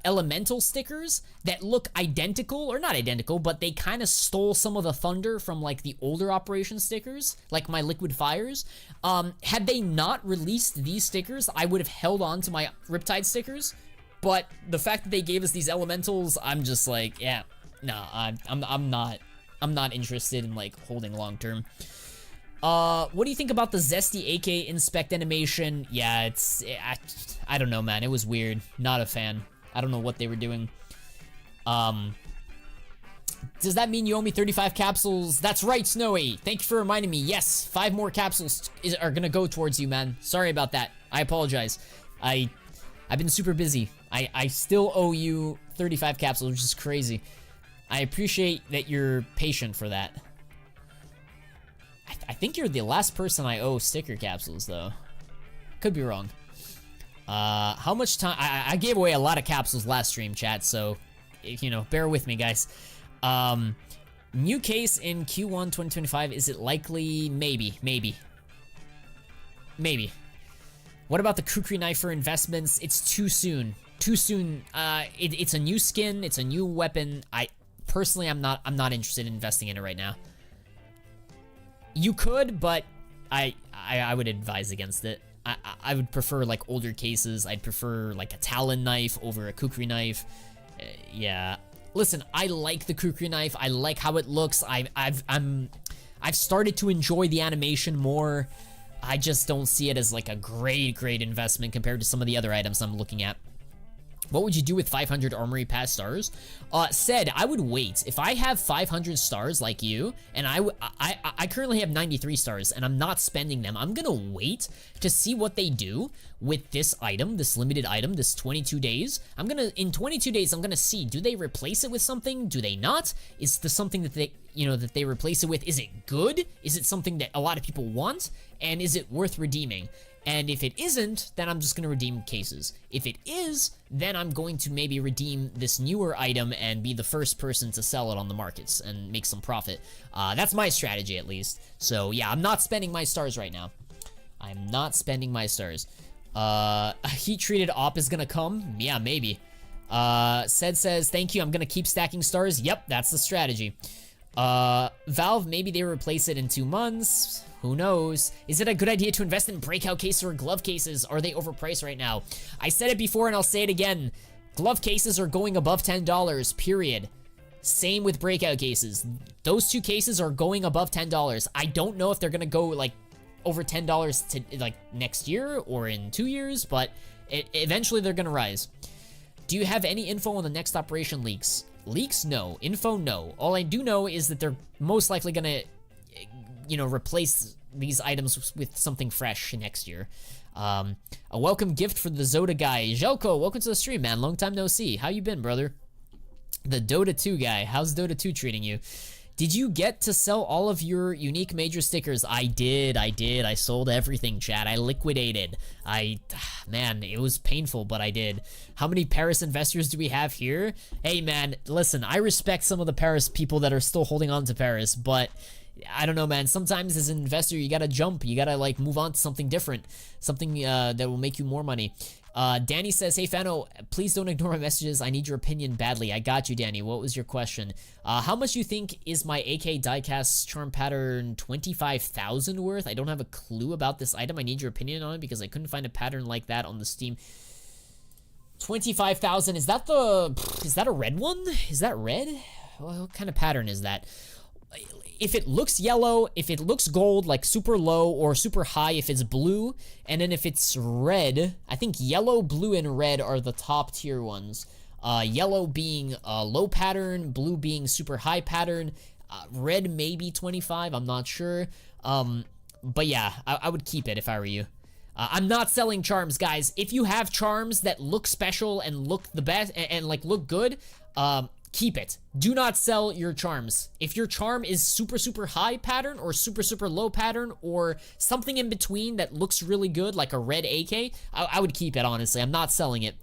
elemental stickers that look identical, or not identical, but they kind of stole some of the thunder from like the older operation stickers, like my liquid fires. Had they not released these stickers, I would have held on to my Riptide stickers. But the fact that they gave us these elementals, I'm just like, yeah. No, I'm not interested in like holding long term. What do you think about the Zesty AK inspect animation? Yeah, I don't know, man. It was weird. Not a fan. I don't know what they were doing. Does that mean you owe me 35 capsules? That's right, Snowy. Thank you for reminding me. Yes, 5 more capsules are gonna go towards you, man. Sorry about that. I apologize. I've been super busy. I still owe you 35 capsules, which is crazy. I appreciate that you're patient for that. I think you're the last person I owe sticker capsules, though. Could be wrong. How much time? I gave away a lot of capsules last stream, chat, so, you know, bear with me, guys. New case in Q1 2025, is it likely? Maybe. What about the kukri knife for investments? It's too soon. It's a new skin, it's a new weapon. Personally, I'm not interested in investing in it right now. You could, but I would advise against it. I would prefer like older cases. I'd prefer like a Talon knife over a kukri knife. Yeah. Listen, I like the kukri knife. I like how it looks. I've started to enjoy the animation more. I just don't see it as like a great investment compared to some of the other items I'm looking at. What would you do with 500 Armory Pass stars? Said, I would wait. If I have 500 stars like you, and I currently have 93 stars, and I'm not spending them, I'm gonna wait to see what they do with this item, this limited item, this 22 days. In 22 days, I'm gonna see, do they replace it with something? Do they not? Is this something that they, you know, that they replace it with? Is it good? Is it something that a lot of people want? And is it worth redeeming? And if it isn't, then I'm just going to redeem cases. If it is, then I'm going to maybe redeem this newer item and be the first person to sell it on the markets and make some profit. That's my strategy, at least. So, yeah, I'm not spending my stars right now. I'm not spending my stars. A heat-treated op is going to come? Yeah, maybe. Says, thank you, I'm going to keep stacking stars. Yep, that's the strategy. Valve, maybe they replace it in 2 months. Who knows? Is it a good idea to invest in breakout cases or glove cases? Are they overpriced right now? I said it before and I'll say it again. Glove cases are going above $10, period. Same with breakout cases. Those 2 cases are going above $10. I don't know if they're gonna go like over $10 to like next year or in 2 years, but eventually they're gonna rise. Do you have any info on the next operation leaks? Leaks? No. Info? No. All I do know is that they're most likely gonna, you know, replace these items with something fresh next year. A welcome gift for the Zoda guy. Jelko, welcome to the stream, man. Long time no see. How you been, brother? The Dota 2 guy. How's Dota 2 treating you? Did you get to sell all of your unique major stickers? I did. I sold everything, chat. I liquidated. Man, it was painful, but I did. How many Paris investors do we have here? Hey, man, listen, I respect some of the Paris people that are still holding on to Paris, but I don't know, man. Sometimes as an investor, you gotta jump. You gotta, like, move on to something different. Something that will make you more money. Danny says, hey, Fano, please don't ignore my messages. I need your opinion badly. I got you, Danny. What was your question? How much do you think is my AK diecast charm pattern 25,000 worth? I don't have a clue about this item. I need your opinion on it because I couldn't find a pattern like that on the Steam. 25,000. Is that a red one? Is that red? What kind of pattern is that? If it looks yellow, if it looks gold, like super low or super high, if it's blue, and then if it's red, I think yellow, blue, and red are the top tier ones. Yellow being low pattern, blue being super high pattern, red maybe 25, I'm not sure. But yeah, I would keep it if I were you. I'm not selling charms, guys. If you have charms that look special and look the best and like look good, keep it. Do not sell your charms. If your charm is super, super high pattern or super, super low pattern or something in between that looks really good, like a red AK, I would keep it, honestly. I'm not selling it.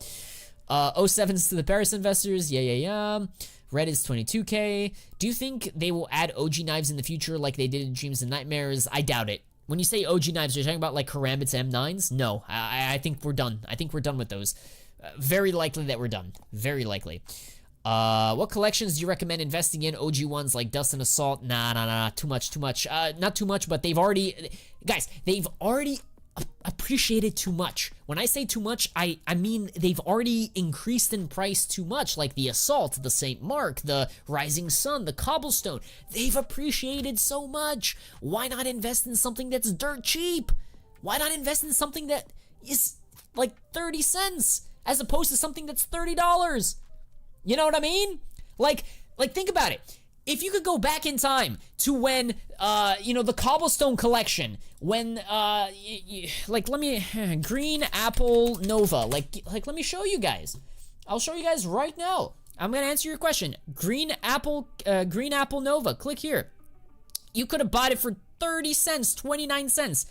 07s to the Paris investors. Yeah. Red is 22K. Do you think they will add OG knives in the future like they did in Dreams and Nightmares? I doubt it. When you say OG knives, are you talking about like Karambit's M9s? No, I think we're done. I think we're done with those. Very likely that we're done. Very likely. What collections do you recommend investing in? OG ones like Dust and Assault? Nah, too much. Not too much, but they've already appreciated too much. When I say too much, I mean they've already increased in price too much, like the Assault, the St. Mark, the Rising Sun, the Cobblestone. They've appreciated so much. Why not invest in something that's dirt cheap? Why not invest in something that is like 30 cents as opposed to something that's $30? You know what I mean? Like think about it. If you could go back in time to when, the Cobblestone collection, when, Green Apple Nova, let me show you guys. I'll show you guys right now. I'm gonna answer your question. Green Apple Nova, click here. You could have bought it for 30 cents, 29 cents.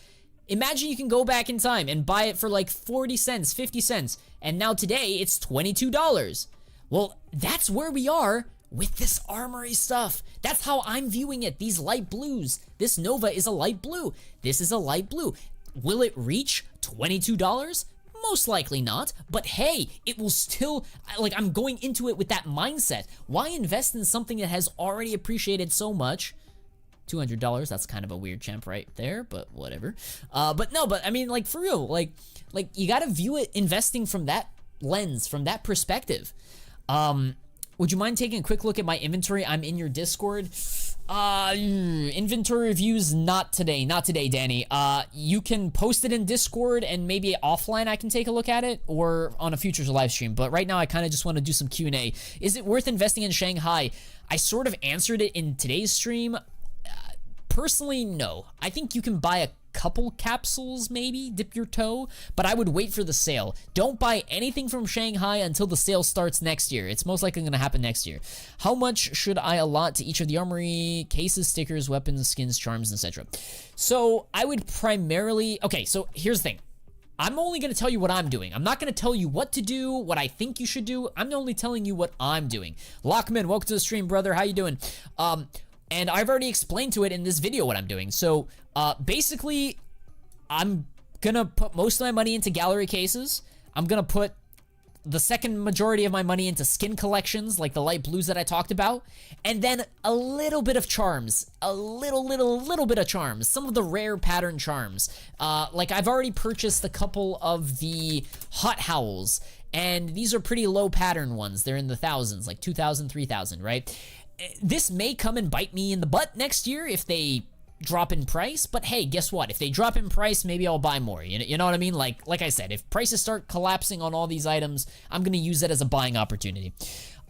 Imagine you can go back in time and buy it for like 40 cents, 50 cents, and now today it's $22. Well, that's where we are with this armory stuff. That's how I'm viewing it. These light blues. This Nova is a light blue. This is a light blue. Will it reach $22? Most likely not, but hey, it will still, I'm going into it with that mindset. Why invest in something that has already appreciated so much? $200, that's kind of a weird champ right there, but whatever. But I mean, like, for real, like you gotta view it investing from that lens, from that perspective. Would you mind taking a quick look at my inventory? I'm in your Discord. Inventory reviews, not today, Danny. You can post it in Discord and maybe offline I can take a look at it or on a future live stream. But right now I kind of just want to do some Q&A. Is it worth investing in Shanghai? I sort of answered it in today's stream. Personally, no. I think you can buy a couple capsules, maybe dip your toe, but I would wait for the sale. Don't buy anything from Shanghai until the sale starts next year. It's most likely going to happen next year. How much should I allot to each of the armory, cases, stickers, weapons, skins, charms, etc.? So I would primarily, okay, so here's the thing. I'm only going to tell you what I'm doing. I'm not going to tell you what to do, what I think you should do. I'm only telling you what I'm doing. Lockman, welcome to the stream, brother. How you doing? And I've already explained to it in this video what I'm doing. So basically, I'm gonna put most of my money into gallery cases. I'm gonna put the second majority of my money into skin collections, like the light blues that I talked about. And then a little bit of charms. A little bit of charms. Some of the rare pattern charms. Like I've already purchased a couple of the Hot Howls. And these are pretty low pattern ones. They're in the thousands, like 2,000, 3,000, right? This may come and bite me in the butt next year if they drop in price, but hey, guess what? If they drop in price, maybe I'll buy more. You know what I mean? Like I said, if prices start collapsing on all these items, I'm gonna use it as a buying opportunity.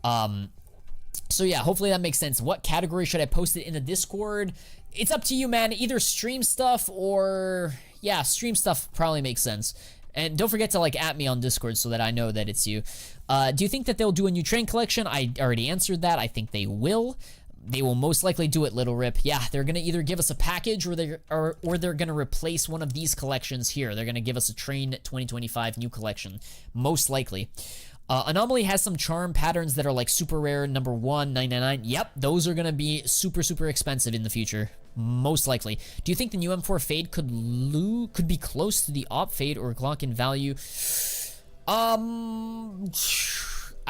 So yeah, hopefully that makes sense. What category should I post it in the Discord? It's up to you, man. Either stream stuff or yeah, stream stuff probably makes sense. And don't forget to at me on Discord so that I know that it's you. Do you think that they'll do a new train collection? I already answered that. I think they will. They will most likely do it, Little Rip. Yeah, they're gonna either give us a package or they're gonna replace one of these collections here. They're gonna give us a Train 2025 new collection, most likely. Anomaly has some charm patterns that are like super rare, number 1, 999. Yep, those are gonna be super, super expensive in the future, most likely. Do you think the new M4 Fade could be close to the Op Fade or Glock in value? I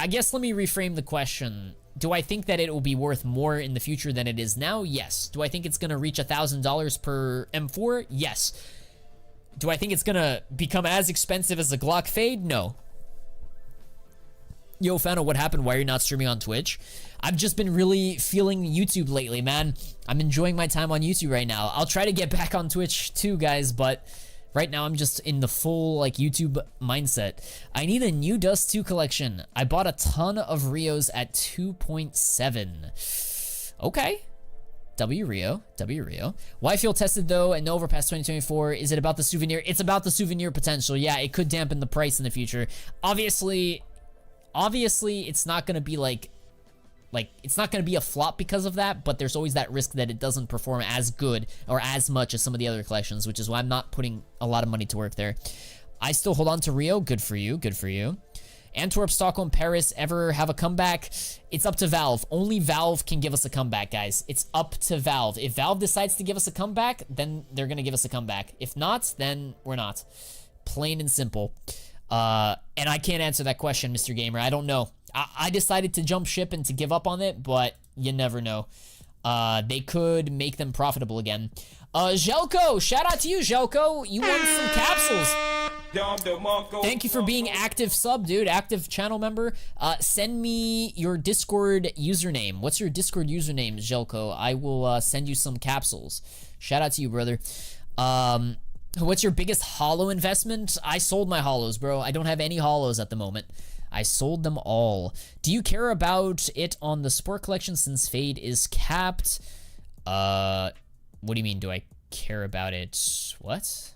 guess let me reframe the question. Do I think that it will be worth more in the future than it is now? Yes. Do I think it's gonna reach $1,000 per M4? Yes. Do I think it's gonna become as expensive as the Glock Fade? No. Yo, Fano, what happened? Why are you not streaming on Twitch? I've just been really feeling YouTube lately, man. I'm enjoying my time on YouTube right now. I'll try to get back on Twitch too, guys, but right now I'm just in the full, like, YouTube mindset. I need a new Dust 2 collection. I bought a ton of Rios at 2.7. Okay. W Rio. Why feel tested, though, and no overpass 2024? Is it about the souvenir? It's about the souvenir potential. Yeah, it could dampen the price in the future. Obviously, it's not going to be like it's not going to be a flop because of that, but there's always that risk that it doesn't perform as good or as much as some of the other collections, which is why I'm not putting a lot of money to work there. I still hold on to Rio. Good for you. Antwerp, Stockholm, Paris ever have a comeback? It's up to Valve. Only Valve can give us a comeback, guys. It's up to Valve. If Valve decides to give us a comeback, then they're going to give us a comeback. If not, then we're not. Plain and simple. And I can't answer that question, Mr. Gamer. I don't know. I decided to jump ship and to give up on it, but you never know. They could make them profitable again. Jelko, shout out to you, Jelko. You won some capsules. Thank you for being active sub, dude. Active channel member. Send me your Discord username. What's your Discord username, Jelko? I will send you some capsules. Shout out to you, brother. What's your biggest holo investment? I sold my holos, bro. I don't have any holos at the moment. I sold them all. Do you care about it on the sport collection since Fade is capped? What do you mean, do I care about it? What?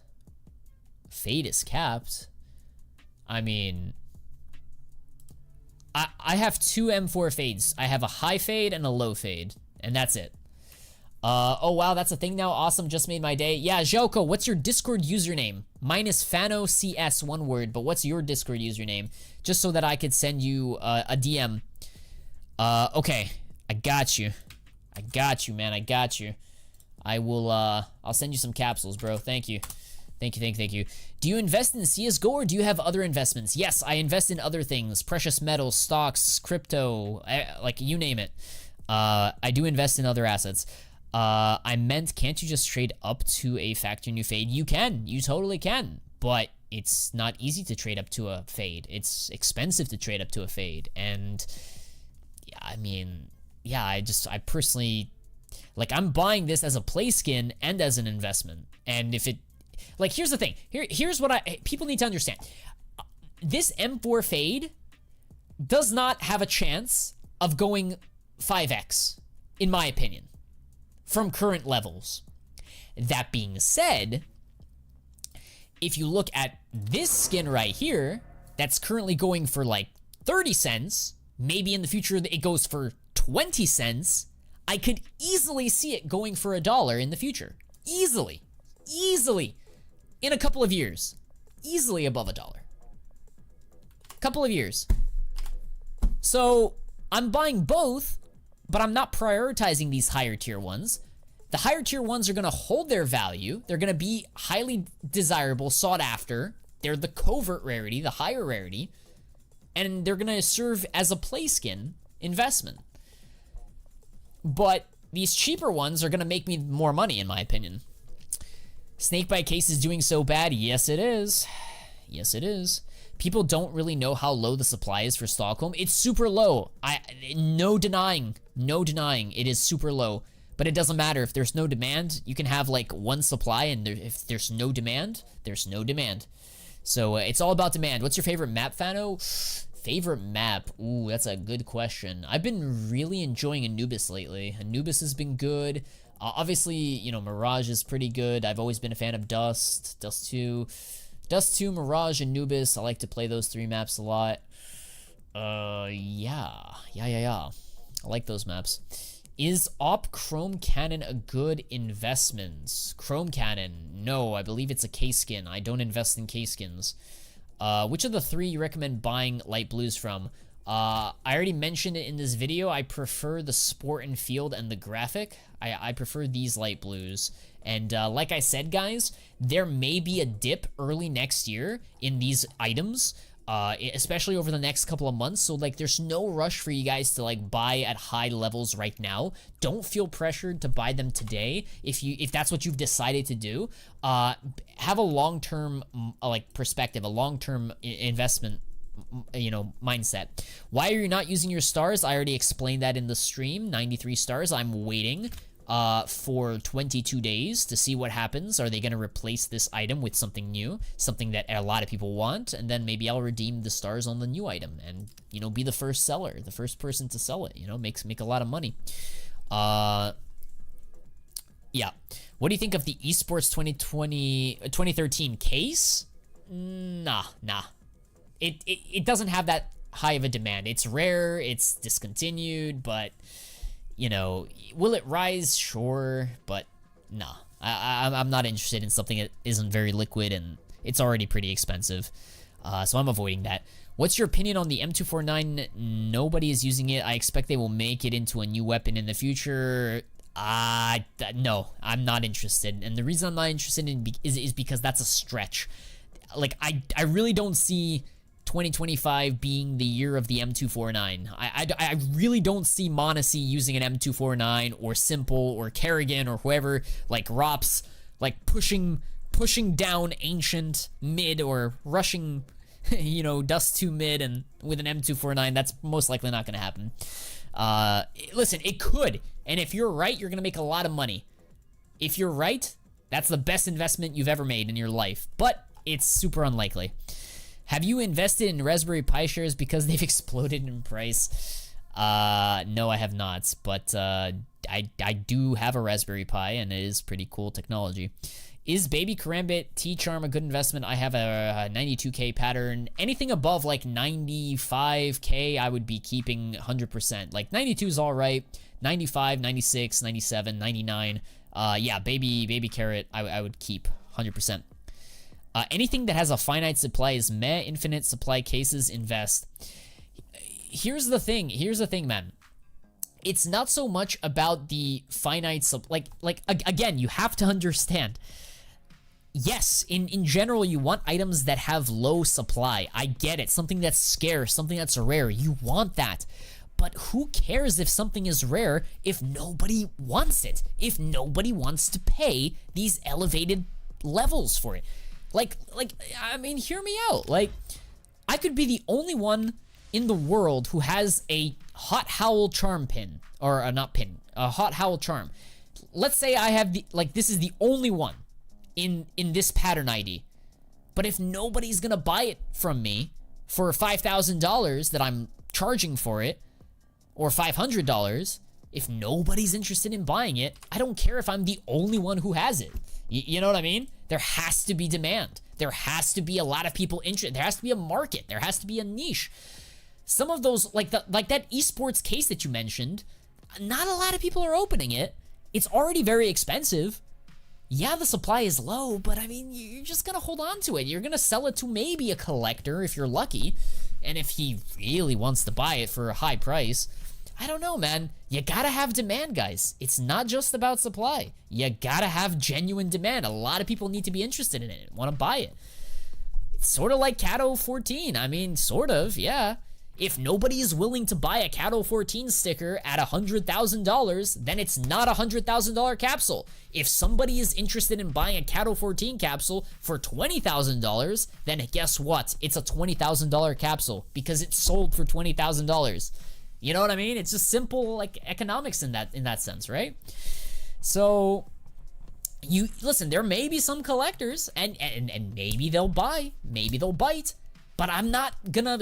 Fade is capped? I mean, I have 2 M4 Fades. I have a high fade and a low fade, and that's it. Oh wow, that's a thing now. Awesome, just made my day. Yeah, Joko, what's your Discord username? Mine is Fano CS, one word, but what's your Discord username? Just so that I could send you a DM. Okay, I got you, man. I got you. I will. I'll send you some capsules, bro. Thank you. Thank you. Do you invest in CSGO or do you have other investments? Yes, I invest in other things: precious metals, stocks, crypto, like you name it. I do invest in other assets. I meant, can't you just trade up to a factory new fade? You can. You totally can. But it's not easy to trade up to a fade. It's expensive to trade up to a fade. And, yeah, I mean, yeah, I personally, like, I'm buying this as a play skin and as an investment. And if it, like, here's the thing. Here's what people need to understand. This M4 fade does not have a chance of going 5x, in my opinion, from current levels. That being said, if you look at this skin right here, that's currently going for like 30 cents, maybe in the future it goes for 20 cents, I could easily see it going for $1 in the future. Easily. In a couple of years. Easily above $1. Couple of years. So, I'm buying both, but I'm not prioritizing these higher tier ones. The higher tier ones are going to hold their value. They're going to be highly desirable, sought after. They're the covert rarity, the higher rarity. And they're going to serve as a play skin investment. But these cheaper ones are going to make me more money, in my opinion. Snakebite case is doing so bad. Yes, it is. Yes, it is. People don't really know how low the supply is for Stockholm. It's super low. No denying it is super low. But it doesn't matter. If there's no demand, you can have like one supply, and if there's no demand, there's no demand. So it's all about demand. What's your favorite map, Fano? Favorite map? Ooh, that's a good question. I've been really enjoying Anubis lately. Anubis has been good. Obviously, you know, Mirage is pretty good. I've always been a fan of Dust 2, Mirage, Anubis. I like to play those 3 maps a lot. Yeah. I like those maps. Is Op Chrome Cannon a good investment? Chrome Cannon, no, I believe it's a K-skin. I don't invest in K-skins. Which of the three you recommend buying light blues from? I already mentioned it in this video. I prefer the Sport and Field and the Graphic. I prefer these light blues. And like I said, guys, there may be a dip early next year in these items, especially over the next couple of months. So like, there's no rush for you guys to like buy at high levels right now. Don't feel pressured to buy them today if that's what you've decided to do. Have a long-term like perspective, a long-term investment, you know, mindset. Why are you not using your stars? I already explained that in the stream. 93 stars. I'm waiting for 22 days to see what happens. Are they going to replace this item with something new, something that a lot of people want, and then maybe I'll redeem the stars on the new item and, you know, be the first seller, the first person to sell it, you know, make a lot of money. Yeah. What do you think of the esports 2013 case? Nah. It doesn't have that high of a demand. It's rare, it's discontinued, but, you know, will it rise? Sure, but nah. I'm not interested in something that isn't very liquid, and it's already pretty expensive. So I'm avoiding that. What's your opinion on the M249? Nobody is using it. I expect they will make it into a new weapon in the future. No, I'm not interested. And the reason I'm not interested in is because that's a stretch. Like, I really don't see 2025 being the year of the M249. I really don't see Monacy using an M249 or Simple or Kerrigan or whoever, like Rops, like pushing down Ancient mid or rushing, you know, Dust 2 mid and with an M249. That's most likely not going to happen. Listen, it could. And if you're right, you're going to make a lot of money. If you're right, that's the best investment you've ever made in your life. But it's super unlikely. Have you invested in Raspberry Pi shares because they've exploded in price? No, I have not, but I do have a Raspberry Pi, and it is pretty cool technology. Is Baby Karambit T-Charm a good investment? I have a 92K pattern. Anything above like 95K, I would be keeping 100%. Like 92 is all right. 95, 96, 97, 99. Yeah, Baby Carrot, I would keep 100%. Anything that has a finite supply is meh. Infinite supply cases, invest. Here's the thing, man. It's not so much about the finite again, you have to understand. Yes, in general, you want items that have low supply. I get it. Something that's scarce, something that's rare. You want that. But who cares if something is rare if nobody wants it? If nobody wants to pay these elevated levels for it? Like, I mean, hear me out. Like, I could be the only one in the world who has a Hot Howl charm pin. Or, not pin. A Hot Howl charm. Let's say I have this is the only one in this pattern ID. But if nobody's gonna buy it from me for $5,000 that I'm charging for it, or $500, if nobody's interested in buying it, I don't care if I'm the only one who has it. You know what I mean? There has to be demand. There has to be a lot of people interested. There has to be a market. There has to be a niche. Some of those, like that esports case that you mentioned, not a lot of people are opening it. It's already very expensive. Yeah, the supply is low, but I mean, you're just gonna hold on to it. You're gonna sell it to maybe a collector if you're lucky. And if he really wants to buy it for a high price, I don't know, man. You gotta have demand, guys. It's not just about supply. You gotta have genuine demand. A lot of people need to be interested in it, want to buy it. It's sort of like Cato 14. I mean, sort of, yeah. If nobody is willing to buy a Cato 14 sticker at $100,000, then it's not a $100,000 capsule. If somebody is interested in buying a Cato 14 capsule for $20,000, then guess what? It's a $20,000 capsule because it's sold for $20,000. You know what I mean? It's just simple, like, economics in that sense, right? So, you listen. There may be some collectors, and maybe they'll buy, maybe they'll bite, but I'm not gonna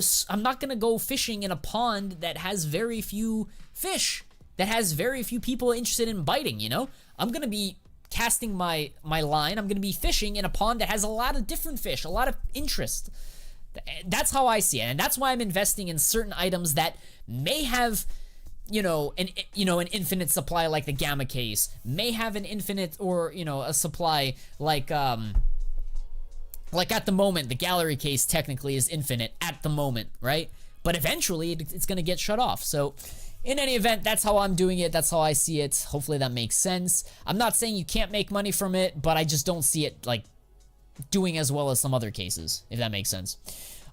go fishing in a pond that has very few fish, that has very few people interested in biting. You know, I'm gonna be casting my line. I'm gonna be fishing in a pond that has a lot of different fish, a lot of interest. That's how I see it, and that's why I'm investing in certain items that may have you know, an infinite supply like the Gamma case, may have an infinite, or, you know, a supply like at the moment, the gallery case technically is infinite at the moment, right? But eventually it's gonna get shut off. So in any event, that's how I'm doing it. That's how I see it. Hopefully that makes sense. I'm not saying you can't make money from it, but I just don't see it like doing as well as some other cases, if that makes sense.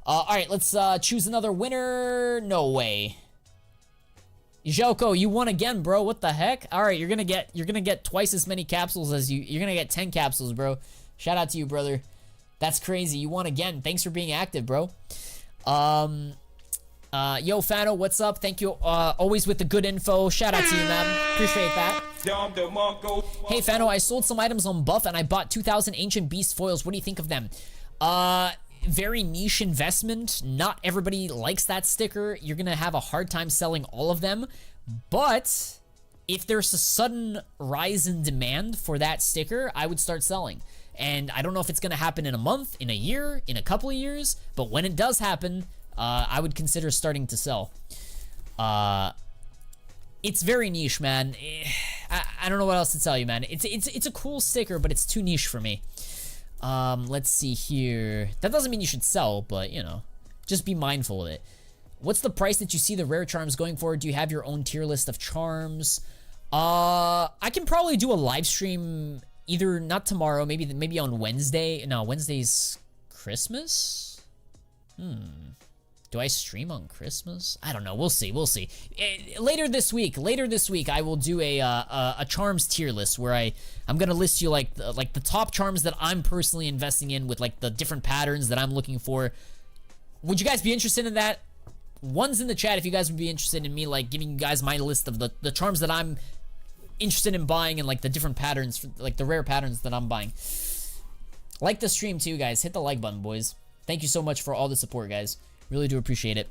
All right, let's choose another winner. No way. Joko, you won again, bro. What the heck? All right, you're gonna get twice as many capsules as you're gonna get 10 capsules, bro. Shout out to you, brother. That's crazy. You won again. Thanks for being active, bro. Yo, Fano, what's up? Thank you, always with the good info. Shout out to you, man. Appreciate that. Hey, Fano, I sold some items on Buff, and I bought 2,000 Ancient Beast foils. What do you think of them? Very niche investment. Not everybody likes that sticker. You're gonna have a hard time selling all of them. But if there's a sudden rise in demand for that sticker, I would start selling. And I don't know if it's gonna happen in a month, in a year, in a couple of years, but when it does happen, I would consider starting to sell. It's very niche, man. I don't know what else to tell you, man. It's a cool sticker, but it's too niche for me. Let's see here. That doesn't mean you should sell, but, you know, just be mindful of it. What's the price that you see the rare charms going for? Do you have your own tier list of charms? I can probably do a live stream either not tomorrow, maybe on Wednesday. No, Wednesday's Christmas? Do I stream on Christmas? I don't know. We'll see. We'll see. Later this week, I will do a charms tier list where I'm gonna list you like the top charms that I'm personally investing in with like the different patterns that I'm looking for. Would you guys be interested in that? One's in the chat if you guys would be interested in me like giving you guys my list of the charms that I'm interested in buying and like the different patterns, like the rare patterns that I'm buying. Like the stream too, guys. Hit the like button, boys. Thank you so much for all the support, guys. Really do appreciate it.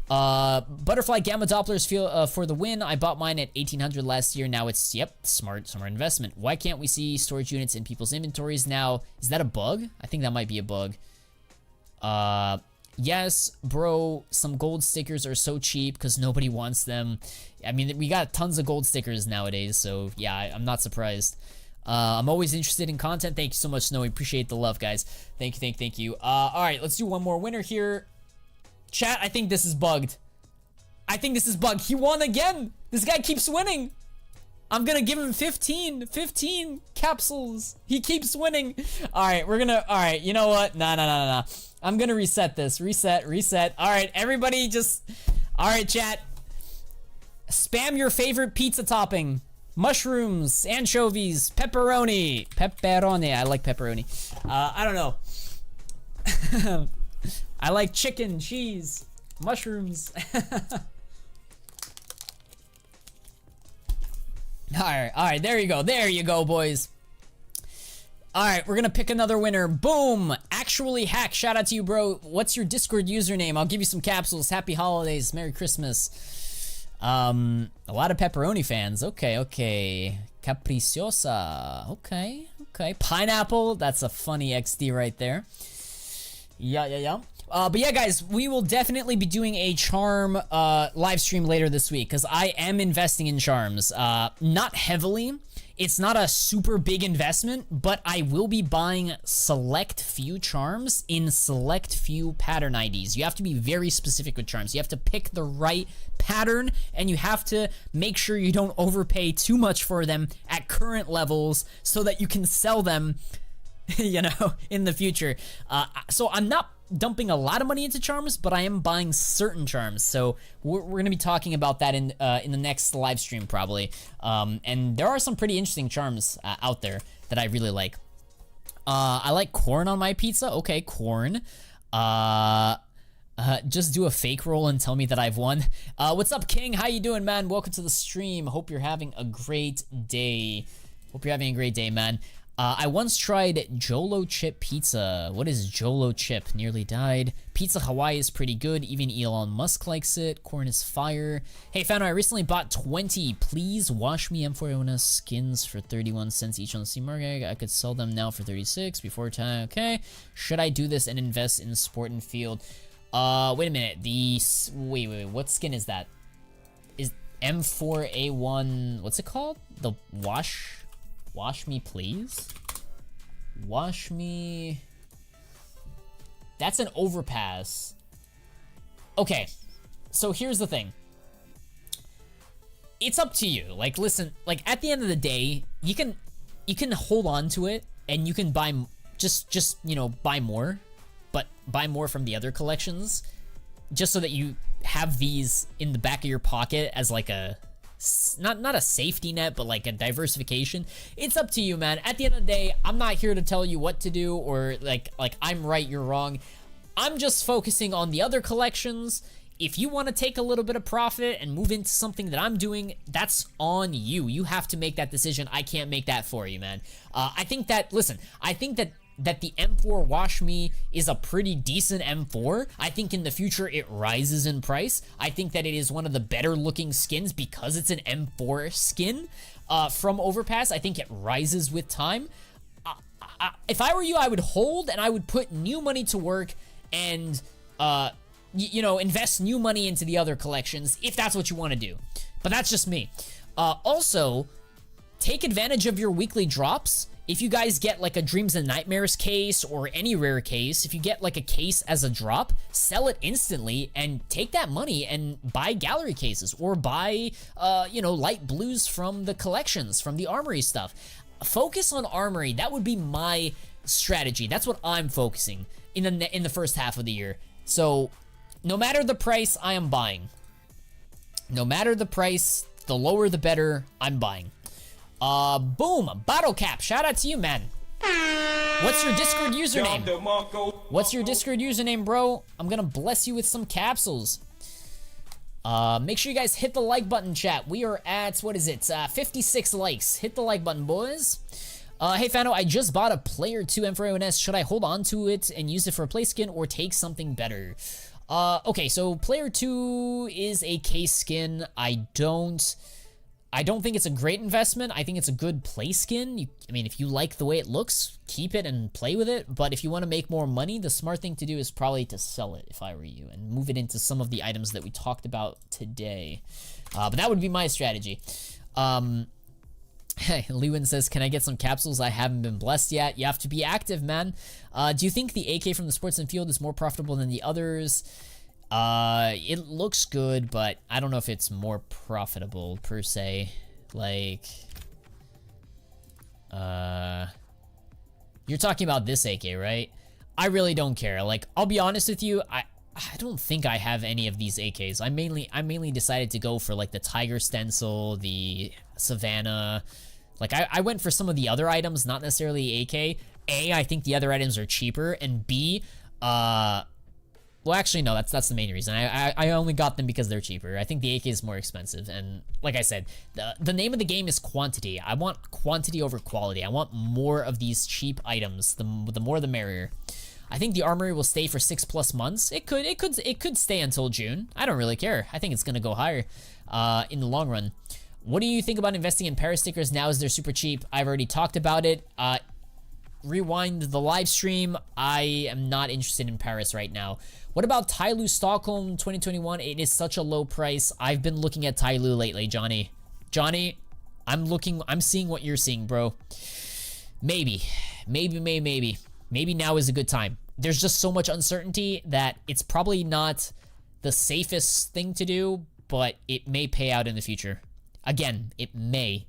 Butterfly Gamma Dopplers feel for the win. I bought mine at 1,800 last year. Now it's, yep, smart investment. Why can't we see storage units in people's inventories now? Is that a bug? I think that might be a bug. Yes, bro, some gold stickers are so cheap because nobody wants them. I mean, we got tons of gold stickers nowadays, so yeah, I'm not surprised. I'm always interested in content. Thank you so much, Snowy. Appreciate the love, guys. Thank you. All right, let's do one more winner here. Chat, I think this is bugged. He won again. This guy keeps winning. I'm gonna give him 15 capsules. He keeps winning. All right, you know what? Nah. I'm gonna reset this. Reset. All right, everybody all right, chat. Spam your favorite pizza topping. Mushrooms, anchovies, pepperoni. I like pepperoni. I don't know. I like chicken, cheese, mushrooms. All right, there you go, boys. All right, we're gonna pick another winner. Boom! Actually Hack, shout out to you, bro. What's your Discord username? I'll give you some capsules. Happy holidays, Merry Christmas. A lot of pepperoni fans. Okay. Capriciosa. Okay. Pineapple. That's a funny XD right there. Yeah. But yeah, guys, we will definitely be doing a charm live stream later this week because I am investing in charms. Not heavily. It's not a super big investment, but I will be buying select few charms in select few pattern IDs. You have to be very specific with charms. You have to pick the right pattern, and you have to make sure you don't overpay too much for them at current levels so that you can sell them, you know, in the future. So I'm not dumping a lot of money into charms, but I am buying certain charms. So we're going to be talking about that in the next live stream probably. And there are some pretty interesting charms out there that I really like. I like corn on my pizza. Okay, corn. Just do a fake roll and tell me that I've won. What's up, King? How you doing, man? Welcome to the stream. Hope you're having a great day. Man. I once tried Jolo Chip Pizza. What is Jolo Chip? Nearly died. Pizza Hawaii is pretty good. Even Elon Musk likes it. Corn is fire. Hey, Fano, I recently bought 20. Please wash me M4 skins for 31 cents each on the Steam market. I could sell them now for 36 before time. Okay. Should I do this and invest in Sport and Field? Wait a minute. Wait. What skin is that? M4A1, what's it called? The wash me please? Wash me. That's an overpass. Okay, so here's the thing. It's up to you. Like, listen, like at the end of the day, you can hold on to it and you can buy just you know, buy more, but buy more from the other collections, just so that you have these in the back of your pocket as like a not a safety net, but like a diversification. It's up to you, man. At the end of the day, I'm not here to tell you what to do or like I'm right, you're wrong. I'm just focusing on the other collections. If you want to take a little bit of profit and move into something that I'm doing, that's on you. You have to make that decision. I can't make that for you, man. I think that, listen, I think that the M4 Wash Me is a pretty decent M4. I think in the future it rises in price. I think that it is one of the better looking skins because it's an M4 skin from Overpass. I think it rises with time. If I were you, I would hold and I would put new money to work and you know, invest new money into the other collections if that's what you want to do. But that's just me. Also, take advantage of your weekly drops. If you guys get like a Dreams and Nightmares case or any rare case, if you get like a case as a drop, sell it instantly and take that money and buy gallery cases or buy, you know, light blues from the collections, from the armory stuff. Focus on armory. That would be my strategy. That's what I'm focusing in the first half of the year. So no matter the price, I am buying. No matter the price, the lower the better, I'm buying. Boom, Bottle Cap, shout out to you, man. What's your Discord username? What's your Discord username, bro? I'm gonna bless you with some capsules. Make sure you guys hit the like button, chat. We are at, what is it, 56 likes. Hit the like button, boys. Hey, Fano, I just bought a Player 2 M4A1S. Should I hold on to it and use it for a play skin or take something better? Okay, so Player 2 is a case skin. I don't think it's a great investment. I think it's a good play skin. I mean, if you like the way it looks, keep it and play with it. But if you want to make more money, the smart thing to do is probably to sell it, if I were you, and move it into some of the items that we talked about today. But that would be my strategy. Hey, Lewin says, can I get some capsules? I haven't been blessed yet. You have to be active, man. Do you think the AK from the Sportsman Field is more profitable than the others? It looks good, but I don't know if it's more profitable per se. Like, you're talking about this AK, right? I really don't care. Like, I'll be honest with you, I don't think I have any of these AKs. I mainly decided to go for like the Tiger Stencil, the Savannah. Like, I went for some of the other items, not necessarily AK. A, I think the other items are cheaper, and B, well, actually, no, that's the main reason. I only got them because they're cheaper. I think the AK is more expensive, and like I said, the name of the game is quantity. I want quantity over quality. I want more of these cheap items. The more the merrier. I think the armory will stay for 6+ months. It could stay until June. I don't really care. I think it's gonna go higher in the long run. What do you think about investing in Paris stickers now as they're super cheap? I've already talked about it. Rewind the live stream. I am not interested in Paris right now. What about Tyloo Stockholm 2021? It is such a low price. I've been looking at Tyloo lately, Johnny. Johnny, I'm seeing what you're seeing, bro. Maybe now is a good time. There's just so much uncertainty that it's probably not the safest thing to do, but it may pay out in the future. Again, it may.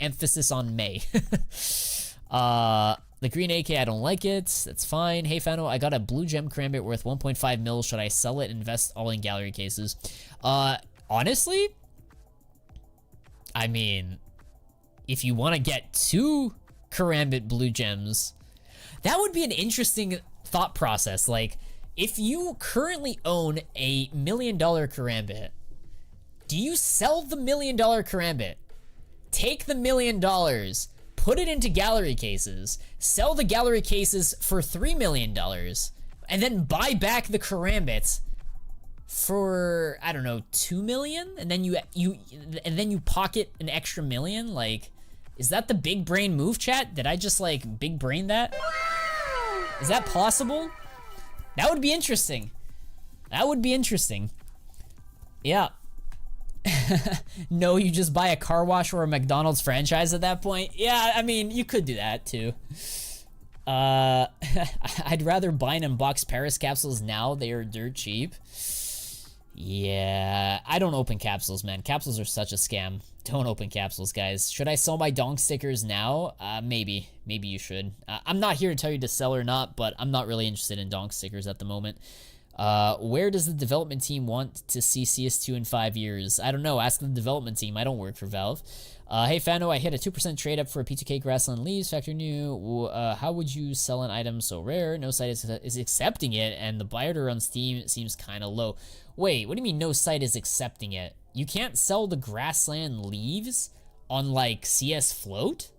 Emphasis on may. The green AK, I don't like it. That's fine. Hey, Fano, I got a blue gem karambit worth 1.5 mil. Should I sell it and invest all in gallery cases? Honestly, I mean, if you want to get 2 karambit blue gems, that would be an interesting thought process. Like, if you currently own a $1 million karambit, do you sell the $1 million karambit, take the $1 million, put it into gallery cases, sell the gallery cases for $3 million, and then buy back the karambit for, I don't know, 2 million, and then you pocket an extra $1 million? Like, is that the big brain move, chat? Did I just like big brain that? Is that possible? That would be interesting. That would be interesting. Yeah. No, you just buy a car wash or a McDonald's franchise at that point. Yeah, I mean, you could do that too. I'd rather buy and unbox Paris capsules now. They are dirt cheap. Yeah, I don't open capsules, man. Capsules are such a scam. Don't open capsules, guys. Should I sell my donk stickers now? Maybe. Maybe you should. I'm not here to tell you to sell or not, but I'm not really interested in donk stickers at the moment. Where does the development team want to see CS2 in 5 years? I don't know. Ask the development team. I don't work for Valve. Hey, Fano, I hit a 2% trade up for a P2K Grassland Leaves, factor new. How would you sell an item so rare? No site is accepting it, and the buyer to run Steam seems kind of low. Wait, what do you mean no site is accepting it? You can't sell the Grassland Leaves on, like, CS Float?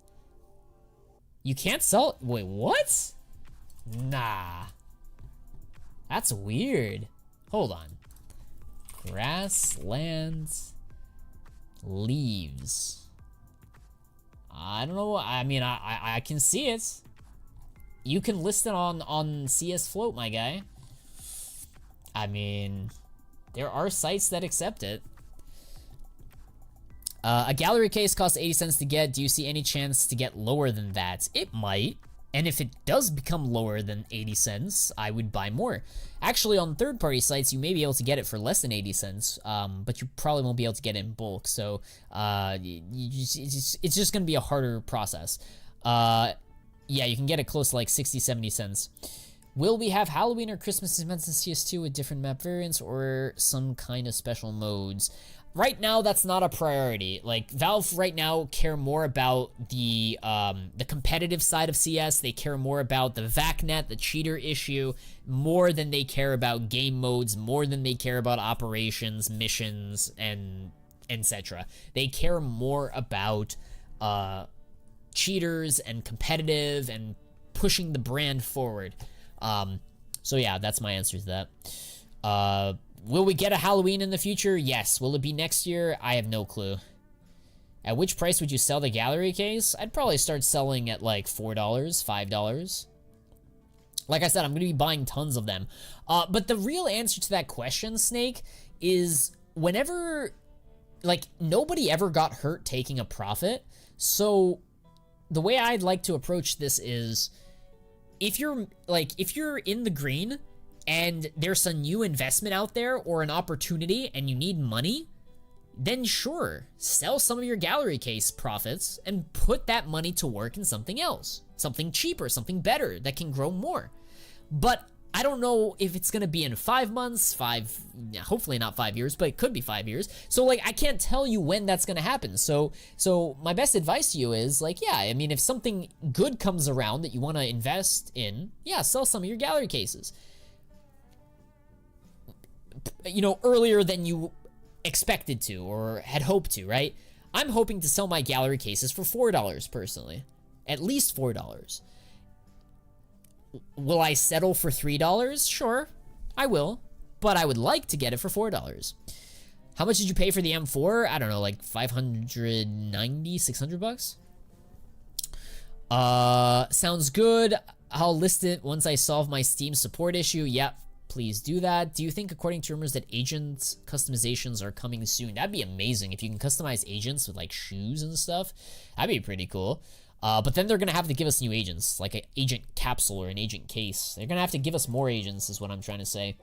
You can't sell... Wait, what? Nah. That's weird. Hold on. Grassland Leaves. I don't know. I mean, I can see it. You can list it on CS Float, my guy. I mean, there are sites that accept it. A gallery case costs 80 cents to get. Do you see any chance to get lower than that? It might. And if it does become lower than 80 cents, I would buy more. Actually, on third-party sites, you may be able to get it for less than 80 cents, but you probably won't be able to get it in bulk. So it's just going to be a harder process. Yeah, you can get it close to like 60, 70 cents. Will we have Halloween or Christmas events in CS2 with different map variants or some kind of special modes? Right now, that's not a priority. Like, Valve right now care more about the competitive side of CS. They care more about the VACnet, the cheater issue, more than they care about game modes, more than they care about operations, missions, and etc. They care more about cheaters and competitive and pushing the brand forward. So yeah, that's my answer to that. Will we get a Halloween in the future? Yes. Will it be next year? I have no clue. At which price would you sell the gallery case? I'd probably start selling at like $4, $5. Like I said, I'm going to be buying tons of them. But the real answer to that question, Snake, is whenever, like, nobody ever got hurt taking a profit. So the way I'd like to approach this is if you're in the green and there's a new investment out there or an opportunity and you need money, then sure, sell some of your gallery case profits and put that money to work in something else. Something cheaper, something better that can grow more. But I don't know if it's gonna be in 5 months, hopefully not 5 years, but it could be 5 years. So like, I can't tell you when that's gonna happen. So my best advice to you is like, yeah, I mean, if something good comes around that you wanna invest in, yeah, sell some of your gallery cases. You know, earlier than you expected to or had hoped to, right? I'm hoping to sell my gallery cases for $4 personally. At least $4. Will I settle for $3? Sure, I will. But I would like to get it for $4. How much did you pay for the M4? I don't know, like 590, 600 bucks? Sounds good. I'll list it once I solve my Steam support issue. Yep. Please do that. Do you think, according to rumors, that agent customizations are coming soon? That'd be amazing if you can customize agents with like shoes and stuff. That'd be pretty cool. But then they're gonna have to give us new agents, like an agent capsule or an agent case. They're gonna have to give us more agents, is what I'm trying to say.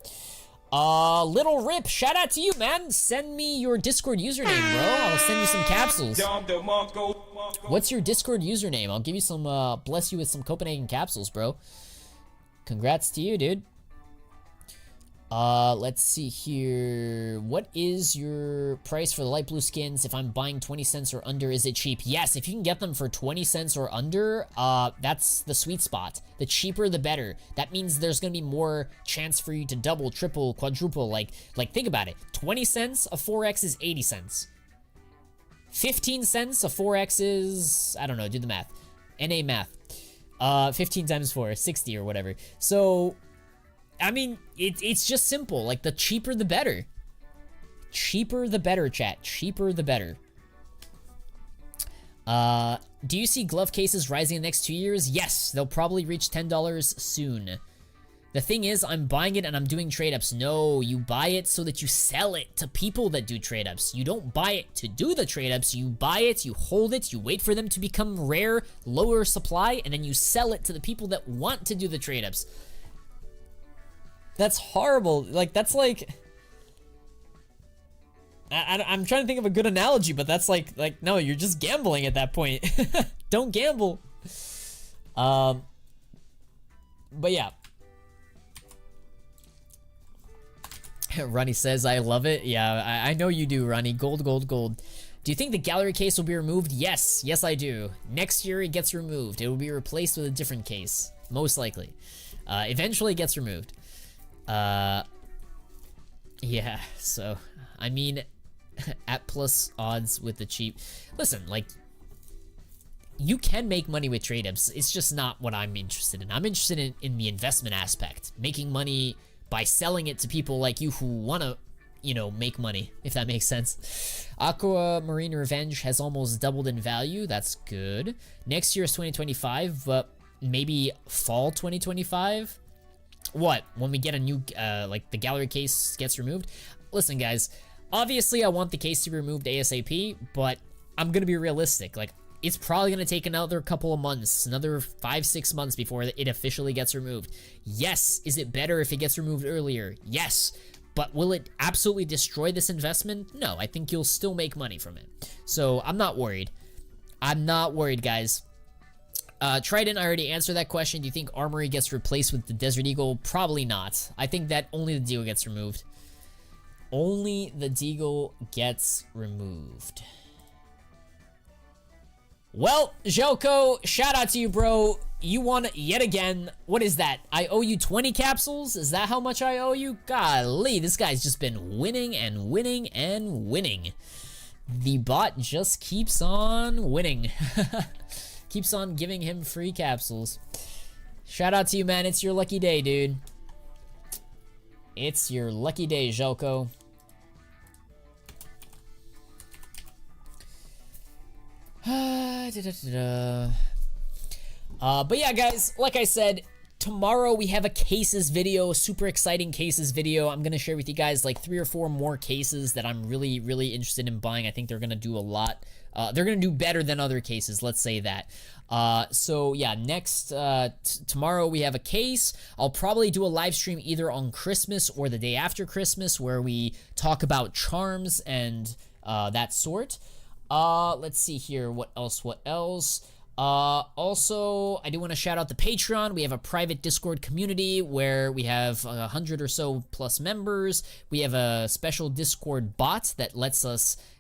Little Rip, shout out to you, man. Send me your Discord username, bro. I'll send you some capsules. What's your Discord username? I'll give you some, bless you with some Copenhagen capsules, bro. Congrats to you, dude. Let's see here. What is your price for the light blue skins? If I'm buying 20 cents or under, is it cheap? Yes, if you can get them for 20 cents or under, that's the sweet spot. The cheaper, the better. That means there's gonna be more chance for you to double, triple, quadruple. Like think about it. 20 cents a 4x is 80 cents. 15 cents a 4x is, I don't know, do the math. NA math. 15 times 4, 60 or whatever. So, I mean, it's just simple. Like, the cheaper, the better. Cheaper, the better, chat. Cheaper, the better. Do you see glove cases rising in the next 2 years? Yes, they'll probably reach $10 soon. The thing is, I'm buying it and I'm doing trade-ups. No, you buy it so that you sell it to people that do trade-ups. You don't buy it to do the trade-ups. You buy it, you hold it, you wait for them to become rare, lower supply, and then you sell it to the people that want to do the trade-ups. That's horrible. Like, that's like... I'm trying to think of a good analogy, but that's like, no, you're just gambling at that point. Don't gamble. But yeah. Ronnie says, I love it. Yeah, I know you do, Ronnie. Gold, gold, gold. Do you think the gallery case will be removed? Yes. Yes, I do. Next year, it gets removed. It will be replaced with a different case. Most likely. Eventually, it gets removed. Yeah, so, I mean, at plus odds with the cheap. Listen, like, you can make money with trade-ups. It's just not what I'm interested in. I'm interested in the investment aspect. Making money by selling it to people like you who want to, you know, make money, if that makes sense. Aquamarine Revenge has almost doubled in value. That's good. Next year is 2025, but maybe fall 2025? What? When we get a new, like, the gallery case gets removed? Listen, guys, obviously I want the case to be removed ASAP, but I'm gonna be realistic. Like, it's probably gonna take another couple of months, another 5-6 months before it officially gets removed. Yes, is it better if it gets removed earlier? Yes, but will it absolutely destroy this investment? No, I think you'll still make money from it. So I'm not worried. I'm not worried, guys. Trident, I already answered that question. Do you think Armory gets replaced with the Desert Eagle? Probably not. I think that only the Deagle gets removed. Only the Deagle gets removed. Well, Joko, shout out to you, bro. You won yet again. What is that? I owe you 20 capsules? Is that how much I owe you? Golly, this guy's just been winning and winning and winning. The bot just keeps on winning. Keeps on giving him free capsules. Shout out to you, man. It's your lucky day, dude. It's your lucky day, Joko. But yeah, guys, like I said, tomorrow we have a cases video, super exciting cases video. I'm gonna share with you guys like 3 or 4 more cases that I'm really, really interested in buying. I think they're gonna do a lot. They're gonna do better than other cases, let's say that. So yeah, next, tomorrow we have a case. I'll probably do a live stream either on Christmas or the day after Christmas where we talk about charms and that sort. Let's see here. What else? Also, I do want to shout out the Patreon. We have a private Discord community where we have 100 or so plus members. We have a special Discord bot that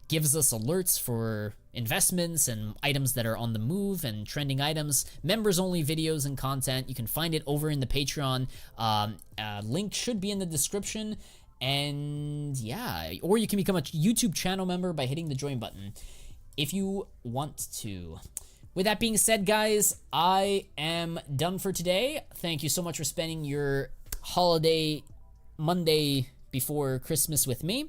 gives us alerts for investments and items that are on the move and trending items, members only videos and content. You can find it over in the Patreon. Link should be in the description. And yeah, or you can become a YouTube channel member by hitting the join button if you want to. With that being said, guys, I am done for today. Thank you so much for spending your holiday Monday before Christmas with me.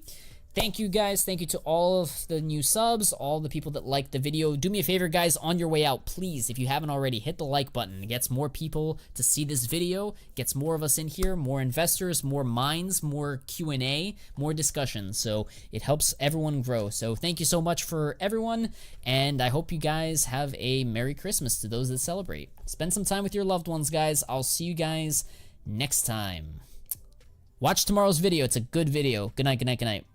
Thank you, guys. Thank you to all of the new subs, all the people that liked the video. Do me a favor, guys, on your way out, please, if you haven't already, hit the like button. It gets more people to see this video, gets more of us in here, more investors, more minds, more Q&A, more discussion. So it helps everyone grow. So thank you so much for everyone, and I hope you guys have a Merry Christmas to those that celebrate. Spend some time with your loved ones, guys. I'll see you guys next time. Watch tomorrow's video. It's a good video. Good night, good night, good night.